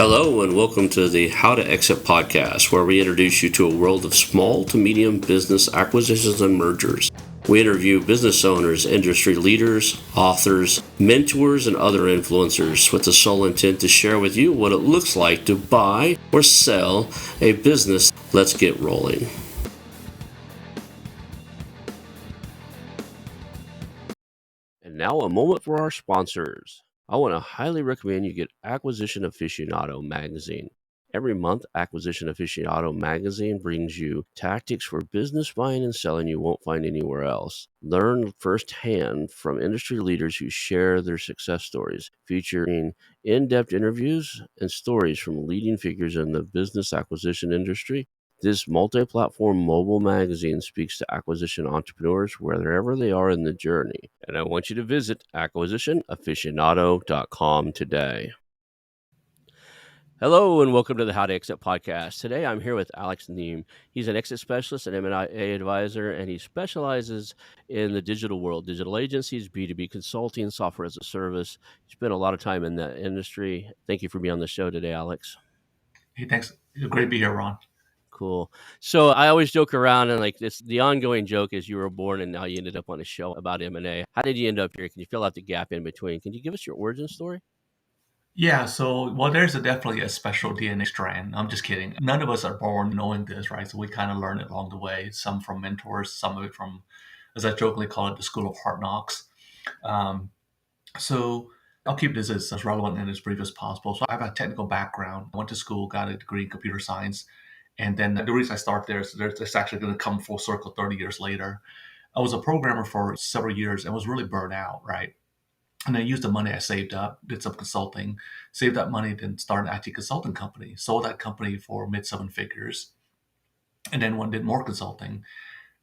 Hello, and welcome to the How2Exit podcast, where we introduce you to a world of small to medium business acquisitions and mergers. We interview business owners, industry leaders, authors, mentors, and other influencers with the sole intent to share with you what it looks like to buy or sell a business. Let's get rolling. And now a moment for our sponsors. I want to highly recommend you get Acquisition Aficionado magazine. Every month, Acquisition Aficionado magazine brings you tactics for business buying and selling you won't find anywhere else. Learn firsthand from industry leaders who share their success stories, featuring in-depth interviews and stories from leading figures in the business acquisition industry. This multi-platform mobile magazine speaks to acquisition entrepreneurs wherever they are in the journey. And I want you to visit acquisitionaficionado.com today. Hello, and welcome to the How2Exit podcast. Today, I'm here with Alex Nghiem. He's an exit specialist and M&A advisor, and he specializes in the digital world, digital agencies, B2B consulting, software as a service. He spent a lot of time in that industry. Thank you for being on the show today, Alex. Hey, thanks. Great to be here, Ron. Cool. So I always joke around, and like this, the ongoing joke is you were born and now you ended up on a show about M&A. How did you end up here? Can you fill out the gap in between? Can you give us your origin story? Yeah, there's definitely a special DNA strand. I'm just kidding. None of us are born knowing this, right? So we kind of learn it along the way, some from mentors, some of it from, as I jokingly call it, the school of hard knocks. Um, so I'll keep this as relevant and as brief as possible. So I have a technical background. I went to school, got a degree in computer science. And then the reason I start there is it's actually going to come full circle 30 years later. I was a programmer for several years and was really burned out, right? And I used the money I saved up, did some consulting, saved that money, then started an IT consulting company, sold that company for mid seven figures, and then did more consulting.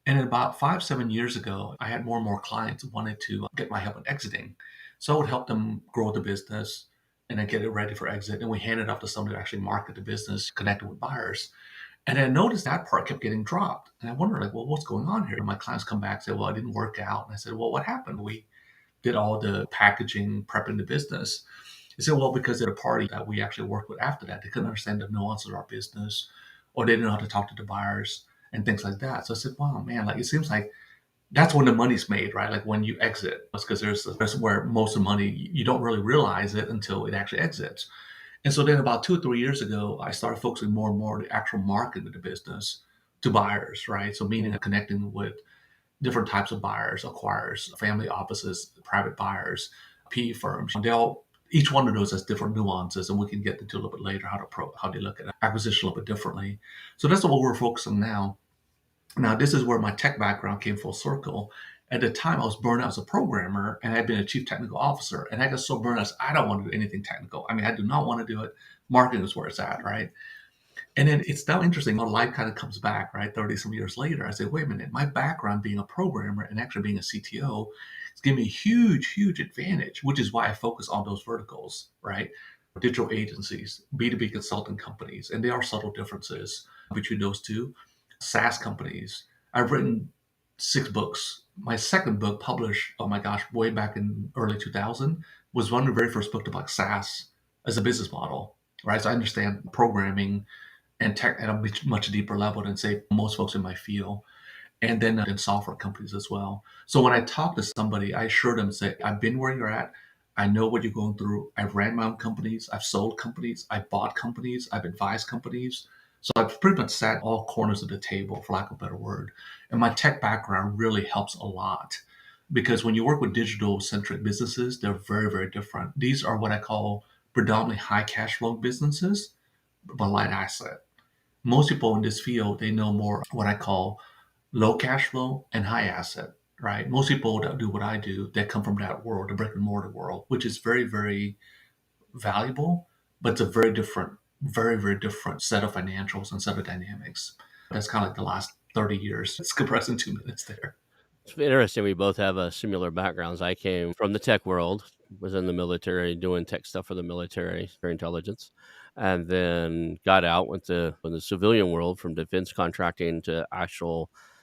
And then about 5, 7 years ago, I had more and more clients who wanted to get my help in exiting. So I would help them grow the business and then get it ready for exit. And we hand it off to somebody to actually market the business, connect it with buyers. And I noticed that part kept getting dropped. And I wondered, like, well, what's going on here? And my clients come back and say, well, it didn't work out. And I said, well, what happened? We did all the packaging, prepping the business. They said, well, because they're a party that we actually worked with after that. They couldn't understand the nuances of our business, or they didn't know how to talk to the buyers and things like that. So I said, wow, man, like it seems like that's when the money's made, right? Like when you exit, that's because there's where most of the money, you don't really realize it until it actually exits. And so then about 2 or 3 years ago, I started focusing more and more on the actual market of the business to buyers, right? So meaning connecting with different types of buyers, acquirers, family offices, private buyers, PE firms. Each one of those has different nuances, and we can get into a little bit later how they look at acquisition a little bit differently. So that's what we're focusing now. Now, this is where my tech background came full circle. At the time, I was burned out as a programmer, and I had been a chief technical officer, and I got so burned out, I don't want to do anything technical. I mean, I do not want to do it. Marketing is where it's at, right? And then it's now interesting how life kind of comes back, right? 30 some years later, I say, wait a minute, my background being a programmer and actually being a CTO, it's giving me a huge, huge advantage, which is why I focus on those verticals, right? Digital agencies, B2B consulting companies, and there are subtle differences between those two. SaaS companies. I've written 6 books. My second book, published, oh my gosh, way back in early 2000, was one of the very first books about SaaS as a business model, right? So I understand programming and tech at a much deeper level than, say, most folks in my field. And then in software companies as well. So when I talk to somebody, I assure them, say, I've been where you're at. I know what you're going through. I've ran my own companies. I've sold companies. I've bought companies. I've advised companies. So I've pretty much sat all corners of the table, for lack of a better word. And my tech background really helps a lot because when you work with digital centric businesses, they're very, very different. These are what I call predominantly high cash flow businesses, but light asset. Most people in this field, they know more what I call low cash flow and high asset, right? Most people that do what I do, they come from that world, the brick and mortar world, which is very, very valuable, but it's a very, very different set of financials and set of dynamics. That's kind of like the last 30 years. It's compressed in 2 minutes there. It's interesting. We both have similar backgrounds. I came from the tech world, was in the military, doing tech stuff for the military, for intelligence, and then got out, went to in the civilian world from defense contracting to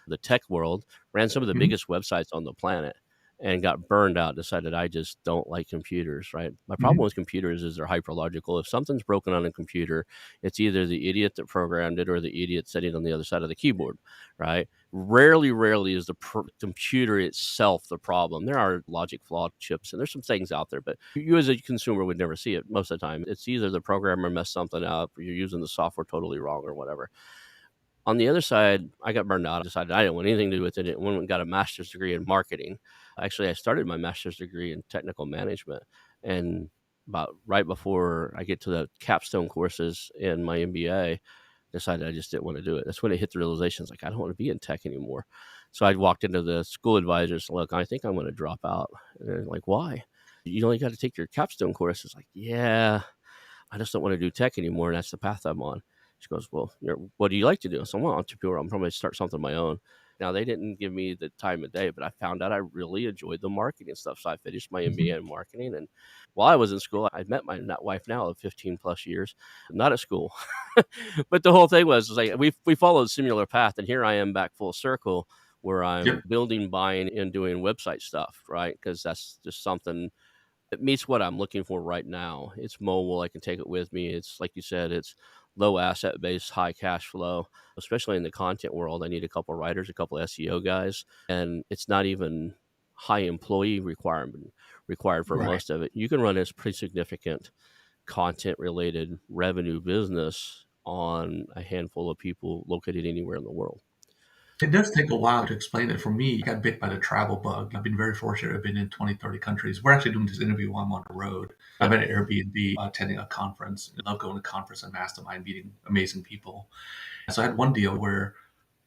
the tech world, ran some of the Mhm. biggest websites on the planet. and got burned out, decided I just don't like computers, right? My problem Mhm. with computers is they're hyperlogical. If something's broken on a computer, it's either the idiot that programmed it or the idiot sitting on the other side of the keyboard, right? Rarely is the computer itself the problem. There are logic flawed chips and there's some things out there, but you as a consumer would never see it most of the time. It's either the programmer messed something up or you're using the software totally wrong or whatever. On the other side, I got burned out. I decided I didn't want anything to do with it. I went and got a master's degree in marketing. Actually, I started my master's degree in technical management. And about right before I get to the capstone courses in my MBA, decided I just didn't want to do it. That's when it hit the realization. It's like, I don't want to be in tech anymore. So I walked into the school advisors. Look, I think I'm going to drop out. And they're like, why? You only got to take your capstone course. It's like, yeah, I just don't want to do tech anymore, and that's the path I'm on. She goes, well, what do you like to do? So I'm an entrepreneur. I'm probably start something of my own. Now they didn't give me the time of day, but I found out I really enjoyed the marketing stuff. So I finished my MBA Mhm. in marketing, and while I was in school, I met my wife now of 15 plus years, not at school, but the whole thing was like we followed a similar path, and here I am back full circle where I'm Yep. building, buying, and doing website stuff, right? Because that's just something it meets what I'm looking for right now. It's mobile. I can take it with me. It's like you said, it's low asset base, high cash flow, especially in the content world. I need a couple writers, a couple SEO guys, and it's not even high employee required for Right. most of it. You can run a pretty significant content related revenue business on a handful of people located anywhere in the world. It does take a while to explain it. For me, I got bit by the travel bug. I've been very fortunate. I've been in 20, 30 countries. We're actually doing this interview while I'm on the road. Yeah. I'm at an Airbnb attending a conference. I love going to conference and mastermind, meeting amazing people. So I had one deal where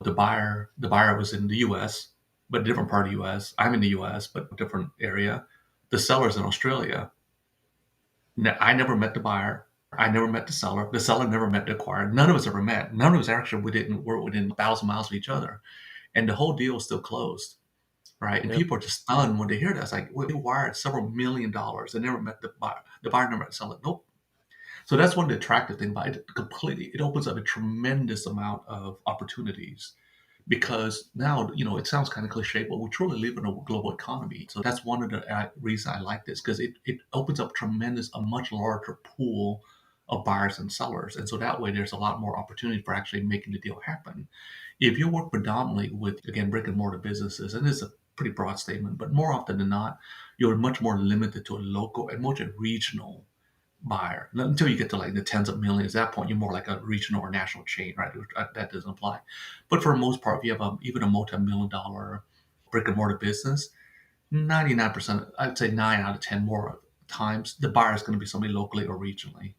the buyer was in the US, but a different part of the US. I'm in the US, but a different area. The seller's in Australia. Now, I never met the buyer. I never met the seller. The seller never met the acquirer. None of us ever met. None of us actually were within 1,000 miles of each other. And the whole deal is still closed, right? And Yep. people are just stunned when they hear that. It's like, well, they wired several $1 million and never met the buyer. The buyer never met the seller. Nope. So that's one of the attractive things about it. Completely, it opens up a tremendous amount of opportunities because now, it sounds kind of cliche, but we truly live in a global economy. So that's one of the reasons I like this because it opens up a much larger pool of buyers and sellers. And so that way there's a lot more opportunity for actually making the deal happen. If you work predominantly with, again, brick and mortar businesses, and this is a pretty broad statement, but more often than not, you're much more limited to a local and much a regional buyer. Until you get to like the tens of millions, at that point, you're more like a regional or national chain, right? That doesn't apply. But for the most part, if you have even a multi-million dollar brick and mortar business, 99%, I'd say 9 out of 10 more times, the buyer is going to be somebody locally or regionally.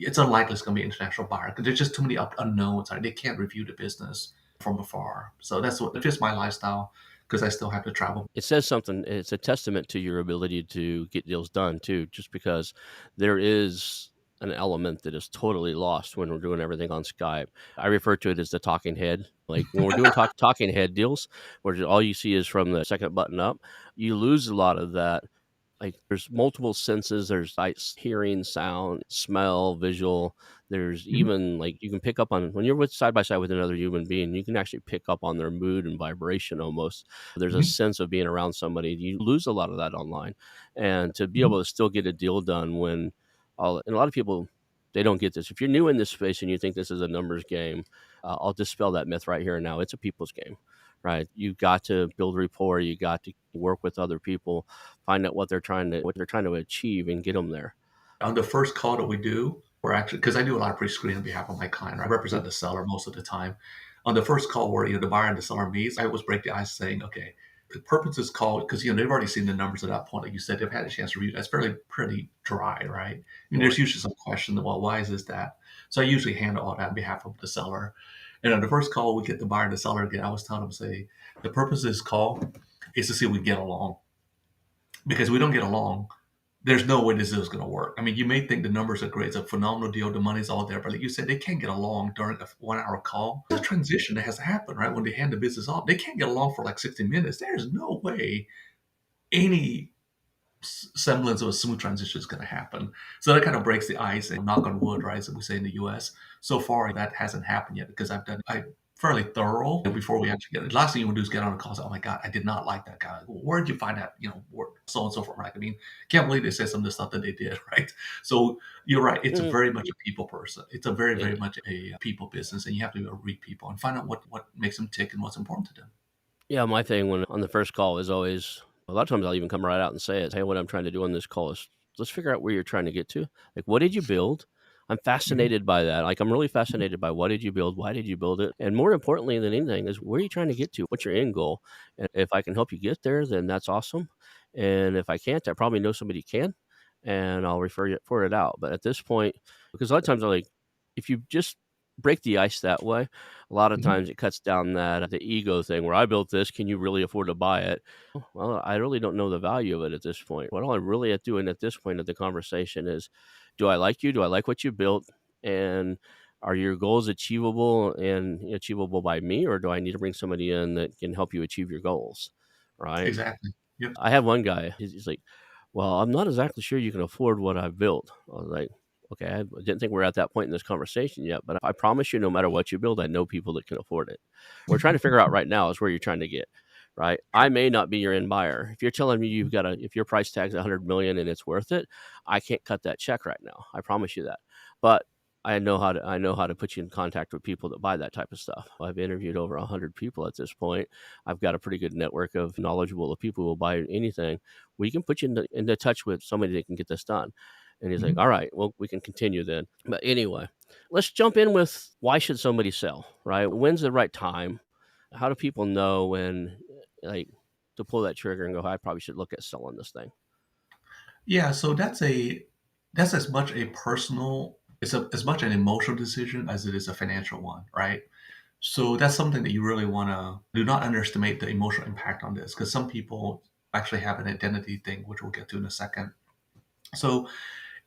It's unlikely it's going to be an international buyer because there's just too many unknowns. Right? They can't review the business from afar. So that's what it fits my lifestyle because I still have to travel. It says something. It's a testament to your ability to get deals done too, just because there is an element that is totally lost when we're doing everything on Skype. I refer to it as the talking head. Like when we're doing talking head deals, where all you see is from the second button up, you lose a lot of that. Like there's multiple senses. There's like hearing, sound, smell, visual. There's Mhm. even like you can pick up on when you're with side by side with another human being, you can actually pick up on their mood and vibration almost. There's a Mhm. sense of being around somebody. You lose a lot of that online. And to be Mhm. able to still get a deal done when all and a lot of people they don't get this. If you're new in this space and you think this is a numbers game, I'll dispel that myth right here and now. It's a people's game, right? You got to build rapport. You got to work with other people, find out what they're trying to achieve, and get them there. On the first call that we do, we're actually, because I do a lot of pre-screening on behalf of my client. I Mhm. represent the seller most of the time. On the first call where the buyer and the seller meets, I always break the ice saying, okay, the purpose is called because they've already seen the numbers at that point. Like you said, they've had a chance to review. That's fairly pretty dry, right? I mean, there's Right. usually some question, well, why is this that? So I usually handle all that on behalf of the seller. And on the first call, we get the buyer and the seller again. I always tell them, say, the purpose of this call is to see if we get along. Because we don't get along, there's no way this deal is going to work. I mean, you may think the numbers are great. It's a phenomenal deal. The money's all there. But like you said, they can't get along during a 1 hour call. There's a transition that has to happen, right? When they hand the business off, they can't get along for like 60 minutes. There's no way any semblance of a smooth transition is going to happen. So that kind of breaks the ice and knock on wood, right? As we say in the US. So far, that hasn't happened yet because I fairly thorough before we actually get it. Last thing you want to do is get on a call and say, "Oh my God, I did not like that guy. Well, where did you find that? So on and so forth." Right? I mean, can't believe they said some of the stuff that they did. Right? So you're right. It's a Mm, very much a people person. It's a very, it, very much a people business, and you have to be able to read people and find out what makes them tick and what's important to them. yeah, my thing when on the first call is always a lot of times I'll even come right out and say it. Hey, what I'm trying to do on this call is let's figure out where you're trying to get to. Like, what did you build? I'm Mhm. fascinated by that. Like, I'm really fascinated by what did you build? Why did you build it? And more importantly than anything is where are you trying to get to? What's your end goal? And if I can help you get there, then that's awesome. And if I can't, I probably know somebody can, and I'll refer you for it out. But at this point, because a lot of times I'm like, if you just break the ice that way, a lot of Mhm. times it cuts down that the ego thing where I built this, can you really afford to buy it? Well, I really don't know the value of it at this point. What I'm really at doing at this point of the conversation is, do I like you? Do I like what you built? And are your goals achievable and achievable by me, or do I need to bring somebody in that can help you achieve your goals? Right. Exactly. Yep. I have one guy, he's like, "Well, I'm not exactly sure you can afford what I've built." I was like, "Okay, I didn't think we're at that point in this conversation yet, but I promise you no matter what you build, I know people that can afford it." We're trying to figure out right now is where you're trying to get, right? I may not be your end buyer. If you're telling me if your price tag's 100 million and it's worth it, I can't cut that check right now. I promise you that. But I know how to put you in contact with people that buy that type of stuff. I've interviewed over 100 people at this point. I've got a pretty good network of knowledgeable of people who will buy anything. We can put you into touch with somebody that can get this done. And he's like, Mhm. all right, well, we can continue then. But anyway, let's jump in with why should somebody sell, right? When's the right time? How do people know when, like, to pull that trigger and go, I probably should look at selling this thing? Yeah, so that's as much a personal, as much an emotional decision as it is a financial one, right? So that's something that you really want to do not underestimate the emotional impact on this because some people actually have an identity thing, which we'll get to in a second. So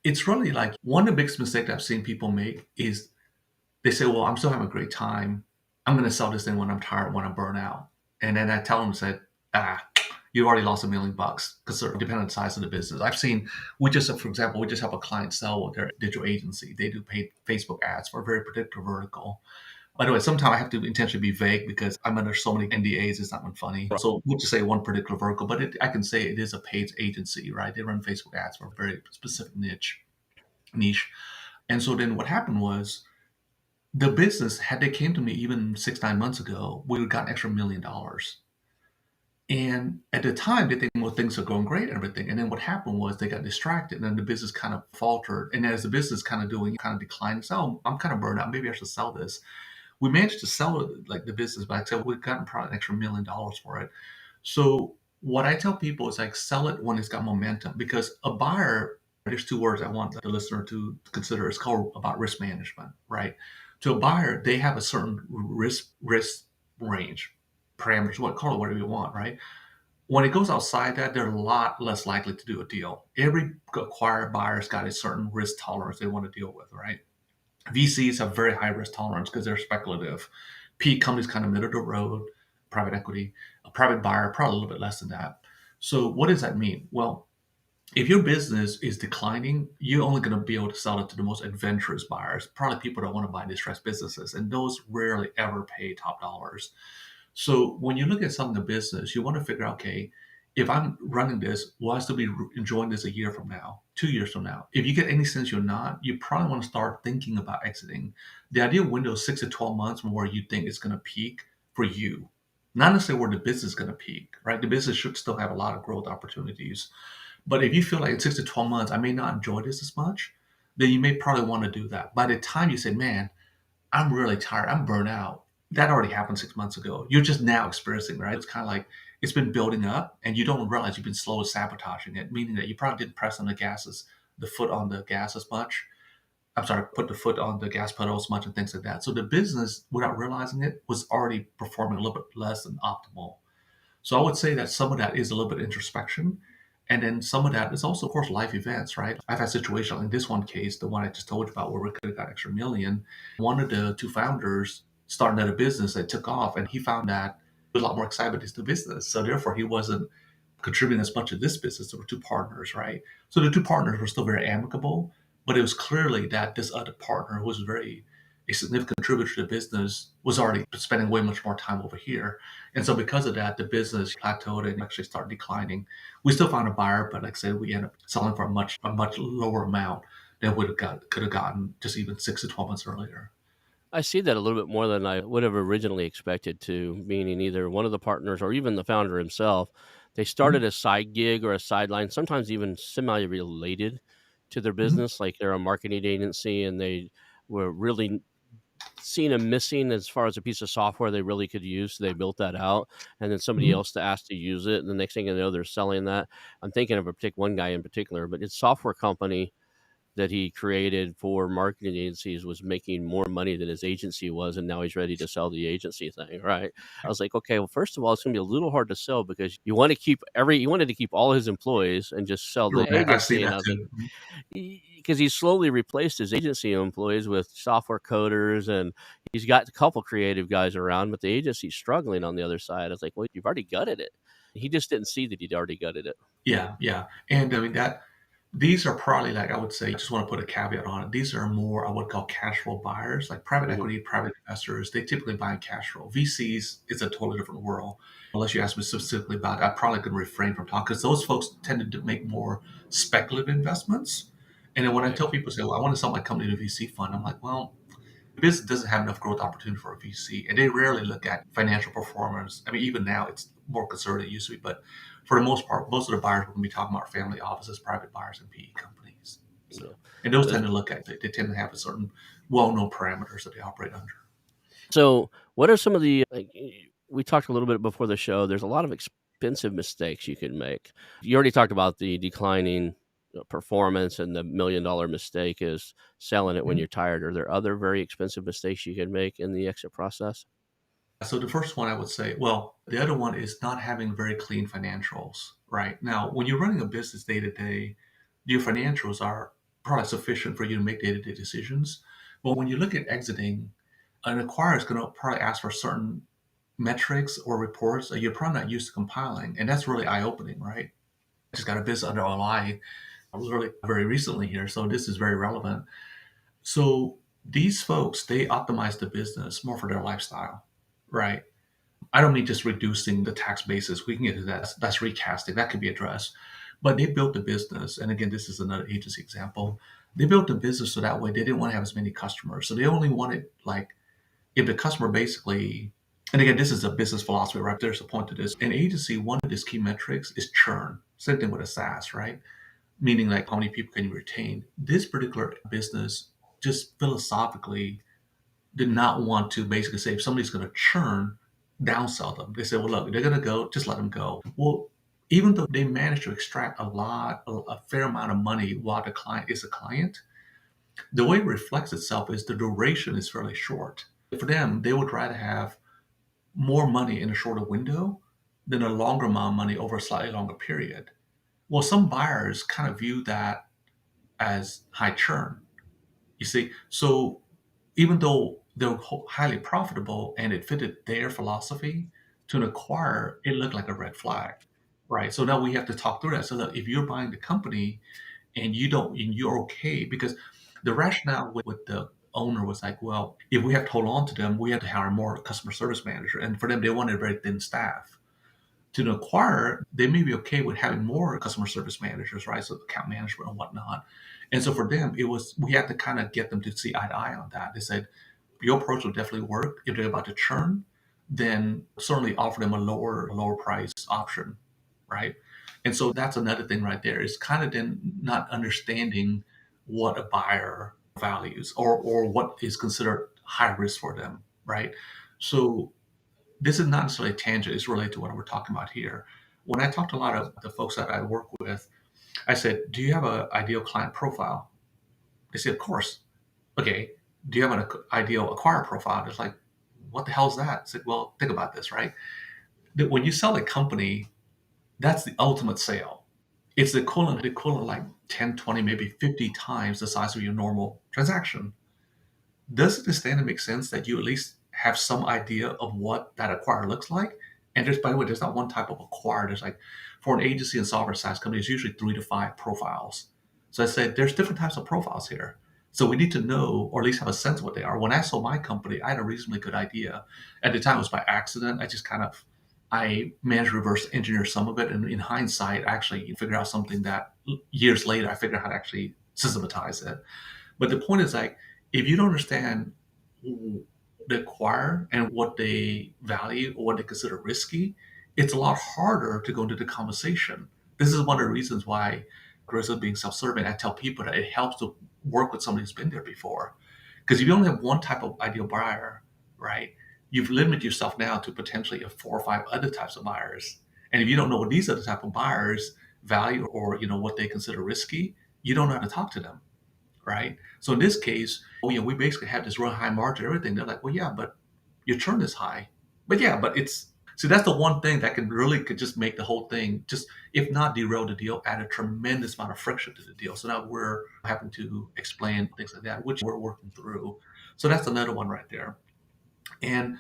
it's really like one of the biggest mistakes I've seen people make is they say, "Well, I'm still having a great time. I'm going to sell this thing when I'm tired, when I'm burnt out." And then I tell them, "said, ah, you already lost $1 million because they're depending on the size of the business." I've seen, for example, we just help a client sell with their digital agency. They do paid Facebook ads for a very particular vertical. By the way, sometimes I have to intentionally be vague because I'm under so many NDAs. It's not even funny. So we'll just say one particular vertical, but I can say it is a paid agency, right? They run Facebook ads for a very specific niche. And so then what happened was the business, had they came to me even 6, 9 months ago, we would have got an extra $1 million. And at the time, they think, well, things are going great and everything. And then what happened was they got distracted and then the business kind of faltered. And as the business kind of declined, so I'm kind of burned out. Maybe I should sell this. We managed to sell it, like the business, but like I said, we've gotten probably an extra $1 million for it. So what I tell people is like sell it when it's got momentum because a buyer, there's two words I want the listener to consider. It's called about risk management, right? To a buyer, they have a certain risk range, parameters, call it whatever you want, right? When it goes outside that, they're a lot less likely to do a deal. Every acquired buyer's got a certain risk tolerance they want to deal with, right? VCs have very high risk tolerance because they're speculative. PE companies kind of middle of the road, private equity, a private buyer, probably a little bit less than that. So what does that mean? Well, if your business is declining, you're only going to be able to sell it to the most adventurous buyers, probably people that want to buy distressed businesses, and those rarely ever pay top dollars. So when you look at selling a business, you want to figure out, okay, if I'm running this, will I still be enjoying this a year from now, 2 years from now? If you get any sense you're not, you probably want to start thinking about exiting. The ideal window is 6 to 12 months from where you think it's going to peak for you. Not necessarily where the business is going to peak, right? The business should still have a lot of growth opportunities. But if you feel like in 6 to 12 months, I may not enjoy this as much, then you may probably want to do that. By the time you say, man, I'm really tired. I'm burnt out. That already happened 6 months ago. You're just now experiencing, right? It's kind of like it's been building up and you don't realize you've been slowly sabotaging it, meaning that you probably didn't press on the foot on the gas as much. I'm sorry, put the foot on the gas pedal as much and things like that. So the business, without realizing it, was already performing a little bit less than optimal. So I would say that some of that is a little bit introspection. And then some of that is also, of course, life events, right? I've had situations in this one case, the one I just told you about, where we could have got extra million. One of the two founders started another business that took off, and he found that he was a lot more excited about this new business. So therefore, he wasn't contributing as much to this business. There were two partners, right? So the two partners were still very amicable, but it was clearly that this other partner was very a significant contributor to the business was already spending way much more time over here. And so because of that, the business plateaued and actually started declining. We still found a buyer, but like I said, we ended up selling for a much lower amount than could have gotten just even 6 to 12 months earlier. I see that a little bit more than I would have originally expected to, meaning either one of the partners or even the founder himself, they started Mhm, a side gig or a sideline, sometimes even semi-related to their mhm, business, like they're a marketing agency and they were really seeing a missing as far as a piece of software they really could use, so they built that out, and then somebody mhm. else to ask to use it, and the next thing you know, they're selling that. I'm thinking of a one guy in particular, but his software company that he created for marketing agencies was making more money than his agency was, and now he's ready to sell the agency thing, right? I was like, okay, well, first of all, it's gonna be a little hard to sell because you wanted to keep all his employees and just sell the Right, I've seen agency. And that I was like, too. Mhm. because he slowly replaced his agency employees with software coders, and he's got a couple creative guys around, but the agency's struggling on the other side. I was like, well, you've already gutted it. He just didn't see that he'd already gutted it. Yeah, yeah. And I mean that these are probably like I would say, I just want to put a caveat on it. These are more I would call cash flow buyers, like private Mhm. equity, private investors. They typically buy cash flow. VCs is a totally different world. Unless you ask me specifically about it, I probably could refrain from talking because those folks tended to make more speculative investments. And then when I Right. tell people say, "Well, I want to sell my company to a VC fund," I'm like, "Well, business doesn't have enough growth opportunity for a VC, and they rarely look at financial performance. I mean, even now it's more conservative than it used to be, but for the most part, most of the buyers we're going to be talking about are family offices, private buyers, and PE companies. Yeah. So, and those Uh, tend to look at they tend to have a certain well-known parameters that they operate under. So, what are some of the we talked a little bit before the show. There's a lot of expensive mistakes you can make. You already talked about the declining performance, and the $1 million mistake is selling it when Mhm. you're tired. Are there other very expensive mistakes you can make in the exit process? So the first one I would say, well, the other one is not having very clean financials, right? Now, when you're running a business day to day, your financials are probably sufficient for you to make day to day decisions. But when you look at exiting, an acquirer is going to probably ask for certain metrics or reports that you're probably not used to compiling. And that's really eye opening, right? I just got a business under LI really very recently here. So this is very relevant. So these folks, they optimize the business more for their lifestyle, right? I don't mean just reducing the tax basis. We can get to that. That's recasting. That could be addressed. But they built the business. And again, this is another agency example. They built the business so that way they didn't want to have as many customers. So they only wanted like if the customer basically, and again, this is a business philosophy, right? There's a point to this. An agency, one of its key metrics is churn. Same thing with a SaaS, right? Meaning like how many people can you retain? This particular business just philosophically did not want to basically say if somebody's going to churn, downsell them. They said, well, look, they're going to go, just let them go. Well, even though they managed to extract a fair amount of money while the client is a client, the way it reflects itself is the duration is fairly short. For them, they would rather have more money in a shorter window than a longer amount of money over a slightly longer period. Well, some buyers kind of view that as high churn. You see, so even though they're highly profitable and it fitted their philosophy, to an acquirer, it looked like a red flag, right? So now we have to talk through that. So that if you're buying the company and you don't, and you're okay, because the rationale with the owner was like, well, if we have to hold on to them, we have to hire more customer service manager. And for them, they wanted a very thin staff. To the acquirer, they may be okay with having more customer service managers, right? So account management and whatnot. And so for them, it was we had to kind of get them to see eye to eye on that. They said, your approach will definitely work. If they're about to churn, then certainly offer them a lower price option, right? And so that's another thing right there is kind of then not understanding what a buyer values or what is considered high risk for them, right? So this is not necessarily a tangent, it's related to what we're talking about here. When I talked to a lot of the folks that I work with, I said, do you have an ideal client profile? They said, of course. Okay, do you have an ideal acquirer profile? It's like, what the hell is that? I said, well, think about this, right? That when you sell a company, that's the ultimate sale. It's the equivalent like 10, 20, maybe 50 times the size of your normal transaction. Does it stand to make sense that you at least have some idea of what that acquirer looks like? And there's, by the way, there's not one type of acquirer. There's like, for an agency and software SaaS company, it's usually 3 to 5 profiles. So I said, there's different types of profiles here. So we need to know, or at least have a sense of what they are. When I sold my company, I had a reasonably good idea. At the time, it was by accident. I managed to reverse engineer some of it. And in hindsight, I actually figured out something that years later, I figured out how to actually systematize it. But the point is like, if you don't understand who they acquire and what they value or what they consider risky, it's a lot harder to go into the conversation. This is one of the reasons why, rather than being self-serving, I tell people that it helps to work with somebody who's been there before. Because if you only have one type of ideal buyer, right, you've limited yourself now to potentially 4 or 5 other types of buyers. And if you don't know what these other type of buyers value or what they consider risky, you don't know how to talk to them, right? So in this case, we basically have this real high margin, everything. They're like, well, yeah, but your churn is high. But yeah, but it's so that's the one thing that could just make the whole thing just, if not derail the deal, add a tremendous amount of friction to the deal. So now we're having to explain things like that, which we're working through. So that's another one right there. And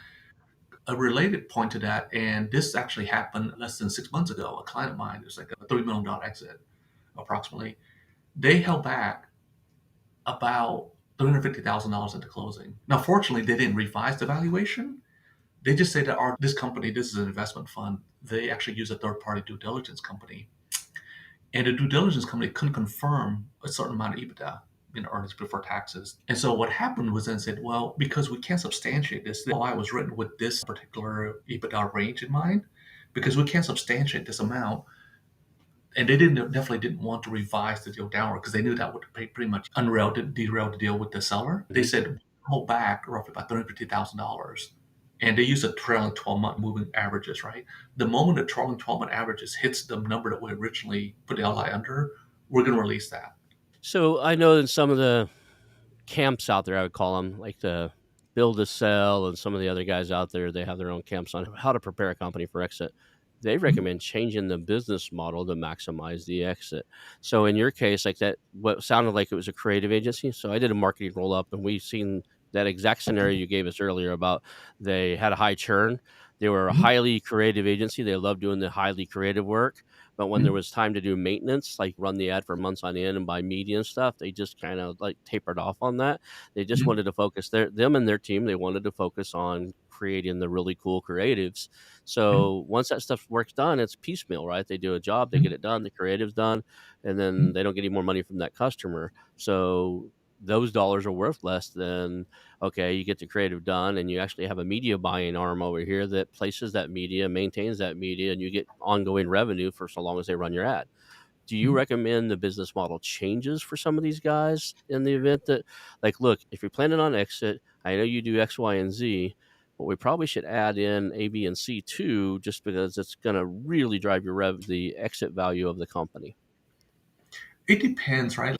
a related point to that, and this actually happened less than 6 months ago. A client of mine, there's like a $3 million exit, approximately. They held back about $350,000 at the closing. Now, fortunately, they didn't revise the valuation. They just say that this company, this is an investment fund. They actually use a third-party due diligence company, and the due diligence company couldn't confirm a certain amount of EBITDA, earnings before taxes. And so what happened was then said, well, because we can't substantiate this, the LOI was written with this particular EBITDA range in mind, because we can't substantiate this amount, and they definitely didn't want to revise the deal downward because they knew that would pretty much derail the deal with the seller. They Mhm. said hold back roughly about $350,000, and they use a trailing 12-month moving averages. Right, the moment the trailing 12-month averages hits the number that we originally put the LI under, we're going to release that. So I know in some of the camps out there, I would call them, like the Build to Sell and some of the other guys out there, they have their own camps on how to prepare a company for exit. They Mhm. recommend changing the business model to maximize the exit. So in your case, like that, what sounded like it was a creative agency. So I did a marketing roll up, and we've seen that exact scenario you gave us earlier about they had a high churn. They were a Mhm. highly creative agency. They loved doing the highly creative work. But when there Mhm. was time to do maintenance, like run the ad for months on end and buy media and stuff, they just kind of like tapered off on that. They just Mhm. wanted to focus them and their team. They wanted to focus on creating the really cool creatives. Mhm. So once that stuff works done, it's piecemeal, right? They do a job, they get Mhm. it done, the creative's done, and then Mhm. they don't get any more money from that customer. So those dollars are worth less than, okay, you get the creative done and you actually have a media buying arm over here that places that media, maintains that media, and you get ongoing revenue for so long as they run your ad. Do you Mhm. recommend the business model changes for some of these guys in the event that, like, look, if you're planning on exit, I know you do X, Y, and Z, but we probably should add in A, B, and C too, just because it's going to really drive the exit value of the company. It depends, right?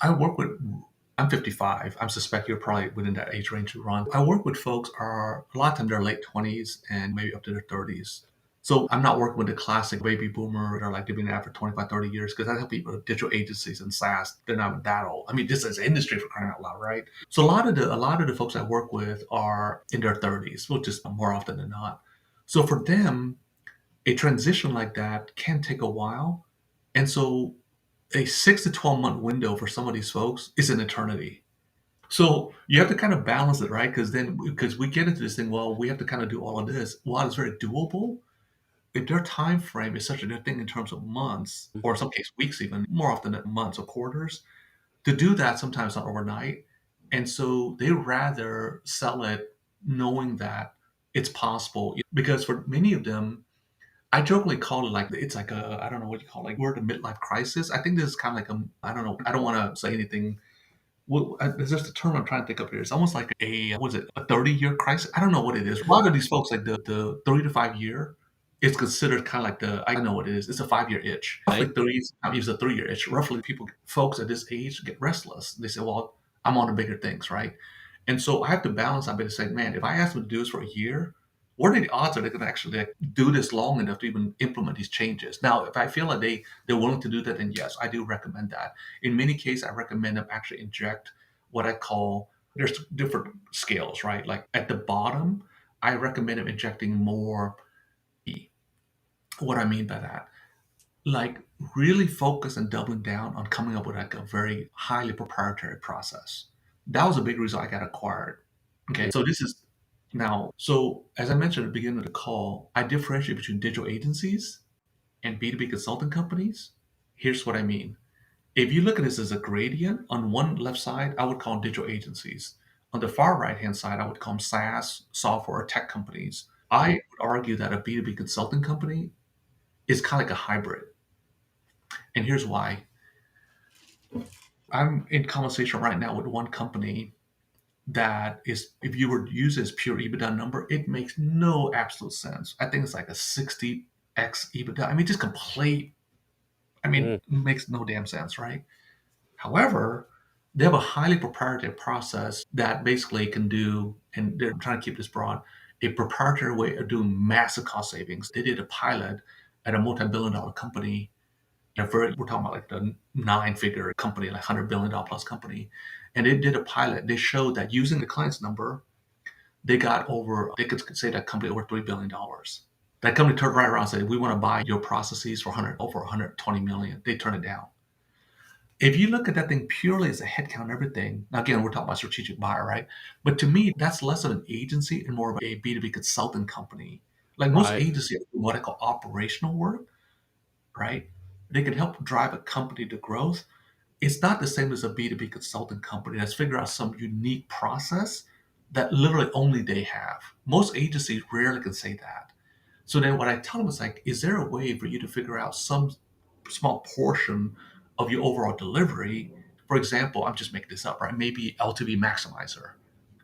I'm 55. I suspect you're probably within that age range, Ron. I work with folks are a lot of times they're late 20s and maybe up to their 30s. So I'm not working with the classic baby boomer that are like they've been there for 25, 30 years, because I tell people digital agencies and SaaS, they're not that old. I mean, just as an industry, for crying out loud, right? So a lot of the folks I work with are in their 30s, which is more often than not. So for them, a transition like that can take a while. And so a 6 to 12 month window for some of these folks is an eternity. So you have to kind of balance it, right? Because we get into this thing, well, we have to kind of do all of this. While it's very doable, if their time frame is such that they're thinking in terms of months, or in Mhm. some case weeks, even more often than months or quarters, to do that sometimes not overnight. And so they rather sell it knowing that it's possible. Because for many of them, I jokingly call it like it's like a, I don't know what you call it, like we're at a midlife crisis. I think this is kind of like a, I don't know, I don't want to say anything. There's just a term I'm trying to think of here. It's almost like a, what is it, a 30-year crisis? I don't know what it is. A lot of these folks, like the 3 to 5 year, it's considered kind of like I know what it is. It's a 5 year itch. Roughly Okay. 30, I use a 3 year itch. Roughly folks at this age get restless. They say, well, I'm on to bigger things, right? And so I have to balance that by saying, man, if I ask them to do this for a year, what are the odds that they can actually like, do this long enough to even implement these changes? Now, if I feel like they're willing to do that, then yes, I do recommend that. In many cases, I recommend them actually inject what I call, there's different scales, right? Like at the bottom, I recommend them injecting more E. What I mean by that, like really focus and doubling down on coming up with like a very highly proprietary process. That was a big reason I got acquired. Okay, so this is now, so as I mentioned at the beginning of the call, I differentiate between digital agencies and B2B consulting companies. Here's what I mean. If you look at this as a gradient, on one left side, I would call them digital agencies. On the far right hand side, I would call them SaaS, software or tech companies. I would argue that a B2B consulting company is kind of like a hybrid. And here's why. I'm in conversation right now with one company that is, if you were to use it as pure EBITDA number, it makes no absolute sense. I think it's like a 60x EBITDA. I mean, just complete, I mean, Mm. makes no damn sense, right? However, they have a highly proprietary process that basically can do, and they're trying to keep this broad, a proprietary way of doing massive cost savings. They did a pilot at a multi-billion dollar company. We're talking about like the nine-figure company, like $100 billion plus company. And they did a pilot. They showed that using the client's number, they could say that company over $3 billion. That company turned right around and said, we want to buy your processes for over 120 million. They turned it down. If you look at that thing purely as a headcount and everything, now again, we're talking about strategic buyer, right? But to me, that's less of an agency and more of a B2B consulting company. Like most Right. agencies do what I call operational work, right? They can help drive a company to growth. It's not the same as a B2B consulting company that's figured out some unique process that literally only they have. Most agencies rarely can say that. So then what I tell them is like, is there a way for you to figure out some small portion of your overall delivery? For example, I'm just making this up, right? Maybe LTV maximizer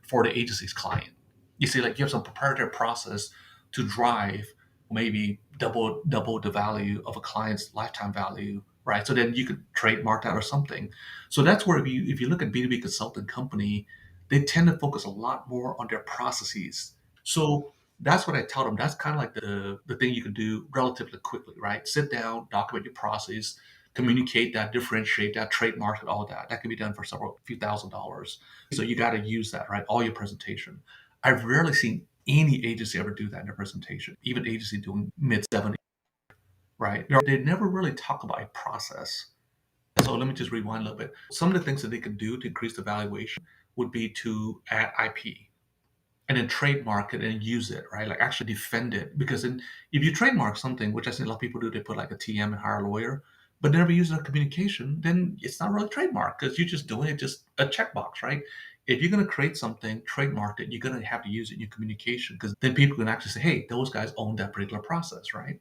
for the agency's client. You see, like you have some proprietary process to drive maybe double the value of a client's lifetime value, right? So then you could trademark that or something. So that's where if you look at B2B consulting company, they tend to focus a lot more on their processes. So that's what I tell them. That's kind of like the thing you can do relatively quickly, right? Sit down, document your process, communicate that, differentiate that, trademark it, all that. That can be done for several few $1,000s. So you got to use that, right? All your presentation. I've rarely seen any agency ever do that in their presentation, even agency doing mid 70, right? They never really talk about a process. So let me just rewind a little bit. Some of the things that they could do to increase the valuation would be to add IP and then trademark it and use it, right? Like actually defend it. Because if you trademark something, which I see a lot of people do, they put like a TM and hire a lawyer, but they never use it in communication, then it's not really trademark because you're just doing it just a checkbox, right? If you're going to create something, trademark it, you're going to have to use it in your communication because then people can actually say, hey, those guys own that particular process, right?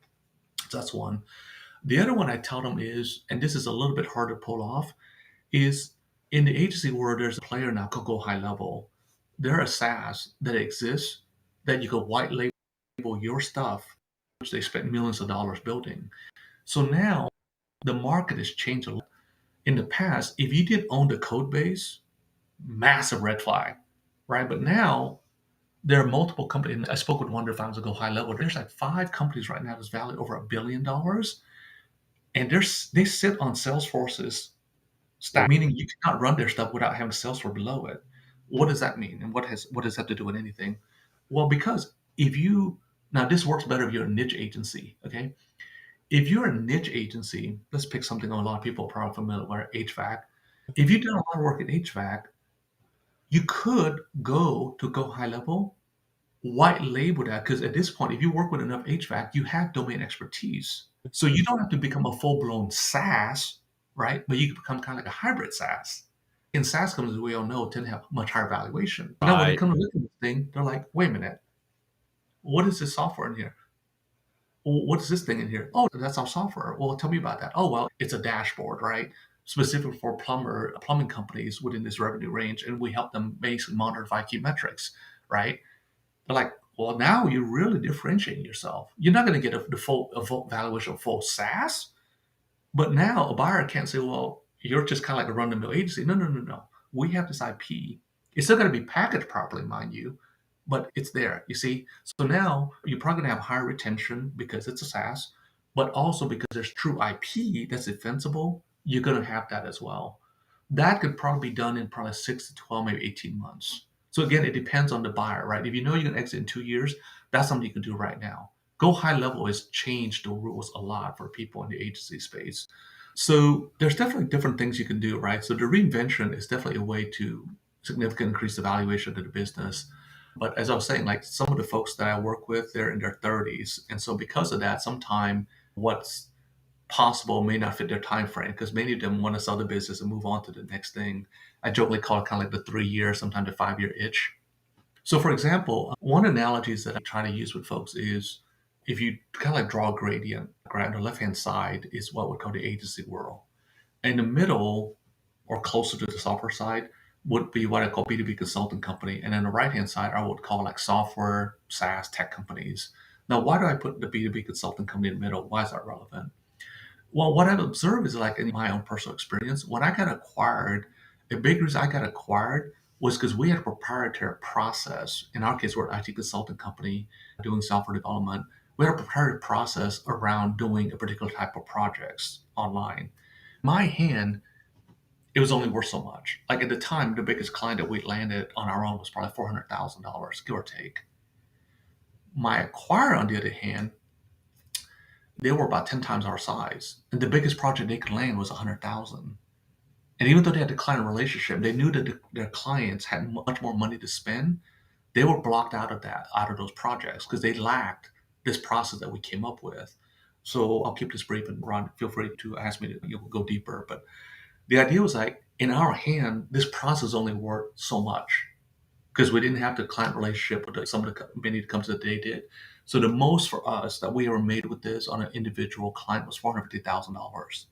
So that's one. The other one I tell them is, and this is a little bit hard to pull off, is in the agency world, there's a player now could go high level. There are SaaS that exists that you could white label your stuff, which they spend millions of dollars building. So now the market has changed a lot. In the past, if you did own the code base, massive red flag, right? But now there are multiple companies. I spoke with one of the founders that go high level. There's like 5 companies right now that's valued over $1 billion, and they sit on Salesforce's Mm. stack, meaning you cannot run their stuff without having Salesforce below it. What does that mean? And what does that have to do with anything? Well, because if you now this works better if you're a niche agency, okay? If you're a niche agency, let's pick something a lot of people are probably familiar with, HVAC. If you've done a lot of work in HVAC, you could go high level, white label that because at this point, if you work with enough HVAC, you have domain expertise. So you don't have to become a full blown SaaS, right? But you can become kind of like a hybrid SaaS. And SaaS companies, we all know, tend to have much higher valuation. Now, when they Right. come to look at this thing, they're like, wait a minute, what is this software in here? Well, what is this thing in here? Oh, that's our software. Well, tell me about that. Oh, well, it's a dashboard, right? Specifically for plumbing companies within this revenue range. And we help them basically monitor 5 key metrics, right? They're like, well, now you're really differentiating yourself. You're not going to get the full valuation of full SaaS, but now a buyer can't say, well, you're just kind of like a run-of-the-mill agency. No, no, no, no. We have this IP. It's still going to be packaged properly, mind you, but it's there. You see? So now you're probably going to have higher retention because it's a SaaS, but also because there's true IP that's defensible, you're going to have that as well. That could probably be done in probably 6 to 12, maybe 18 months. So again, it depends on the buyer, right? If you know you're going to exit in 2 years, that's something you can do right now. Go high level has changed the rules a lot for people in the agency space. So there's definitely different things you can do, right? So the reinvention is definitely a way to significant increase the valuation of the business. But as I was saying, like some of the folks that I work with, they're in their 30s. And so because of that, sometimes what's possible may not fit their time frame because many of them want to sell the business and move on to the next thing. I jokingly call it kind of like the 3 year, sometimes the 5 year itch. So, for example, one analogies that I try to use with folks is if you kind of like draw a gradient, right on the left hand side is what we call the agency world. In the middle, or closer to the software side, would be what I call B2B consulting company. And then the right hand side, I would call like software, SaaS, tech companies. Now, why do I put the B2B consulting company in the middle? Why is that relevant? Well, what I've observed is like in my own personal experience, when I got acquired, the big reason I got acquired was because we had a proprietary process. In our case, we're an IT consulting company doing software development. We had a proprietary process around doing a particular type of projects online. My hand, it was only worth so much. Like at the time, the biggest client that we landed on our own was probably $400,000, give or take. My acquirer, on the other hand, they were about 10 times our size. And the biggest project they could land was 100,000. And even though they had the client relationship, they knew that their clients had much more money to spend. They were blocked out of those projects because they lacked this process that we came up with. So I'll keep this brief, and Ron, feel free to ask me to go deeper. But the idea was like in our hand, this process only worked so much because we didn't have the client relationship with some of the many companies that they did. So the most for us that we ever made with this on an individual client was $450,000.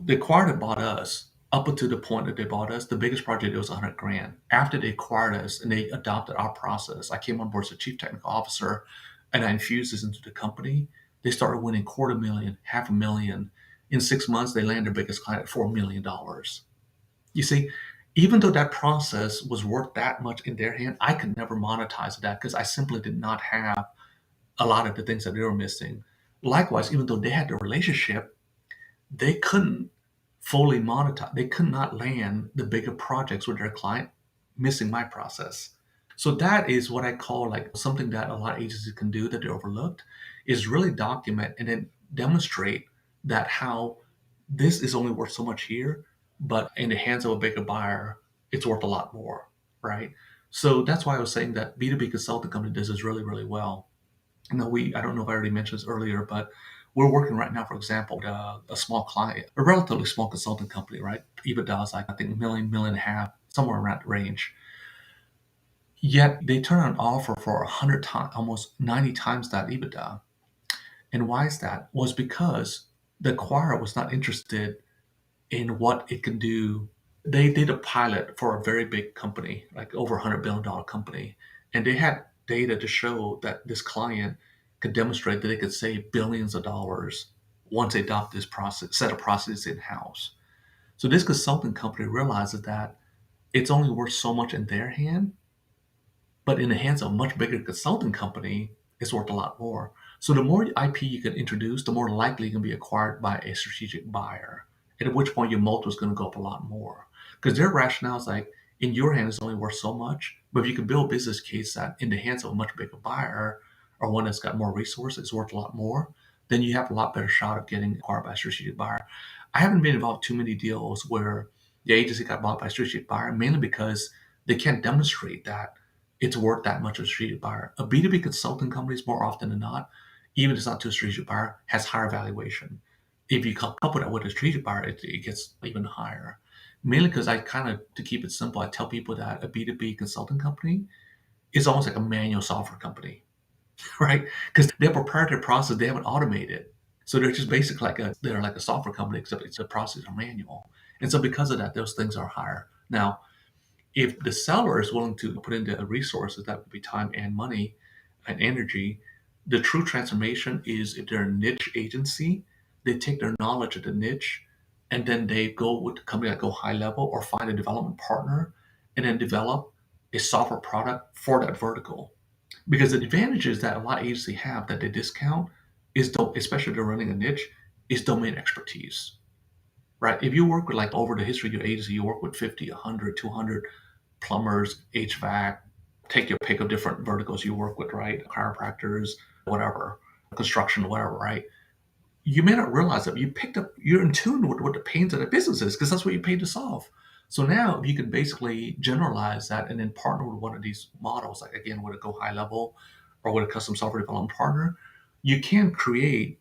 The acquired that bought us, up until the point that they bought us, the biggest project was 100 grand. After they acquired us and they adopted our process, I came on board as a chief technical officer and I infused this into the company. They started winning $250,000, $500,000. In 6 months, they landed their biggest client at $4 million. You see, even though that process was worth that much in their hand, I could never monetize that because I simply did not have a lot of the things that they were missing. Likewise, even though they had the relationship, they couldn't fully monetize. They could not land the bigger projects with their client, missing my process. So that is what I call like something that a lot of agencies can do that they overlooked is really document and then demonstrate that how this is only worth so much here, but in the hands of a bigger buyer, it's worth a lot more, right? So that's why I was saying that B2B consulting company does this really, really well. Now I don't know if I already mentioned this earlier, but we're working right now, for example, with a small client, a relatively small consulting company, right? EBITDA is like, I think, million and a half, somewhere around that range. Yet they turn an offer for 100 times, almost 90 times that EBITDA. And why is that? Was because the acquirer was not interested in what it can do. They did a pilot for a very big company, like over $100 billion company, and they had data to show that this client could demonstrate that they could save billions of dollars once they adopt this process, set of processes in house. So this consulting company realizes that it's only worth so much in their hand, but in the hands of a much bigger consulting company, it's worth a lot more. So the more IP you can introduce, the more likely you can be acquired by a strategic buyer. And at which point your multiple is going to go up a lot more. Because their rationale is like, in your hand, it's only worth so much. But if you can build a business case that in the hands of a much bigger buyer or one that's got more resources, it's worth a lot more, then you have a lot better shot of getting acquired by a strategic buyer. I haven't been involved in too many deals where the agency got bought by a strategic buyer, mainly because they can't demonstrate that it's worth that much of a strategic buyer. A B2B consulting company, more often than not, even if it's not to a strategic buyer, has higher valuation. If you couple that with a strategic buyer, it gets even higher. Mainly because I kind of, to keep it simple, I tell people that a B2B consulting company is almost like a manual software company, right? Because their proprietary process, they haven't automated. So they're just basically they're like a software company, except it's a process or manual. And so because of that, those things are higher. Now, if the seller is willing to put in the resources, that would be time and money and energy, the true transformation is if they're a niche agency, they take their knowledge of the niche and then they go with a company that go high level or find a development partner and then develop a software product for that vertical. Because the advantages that a lot of agencies have that they discount is, especially if they're running a niche, is domain expertise, right? If you work with like over the history of your agency, you work with 50, 100, 200 plumbers, HVAC, take your pick of different verticals you work with, right? Chiropractors, whatever, construction, whatever, right? You may not realize that you're in tune with what the pains of the business is because that's what you paid to solve. So now you can basically generalize that and then partner with one of these models, like again, with a Go High Level or with a custom software development partner. You can create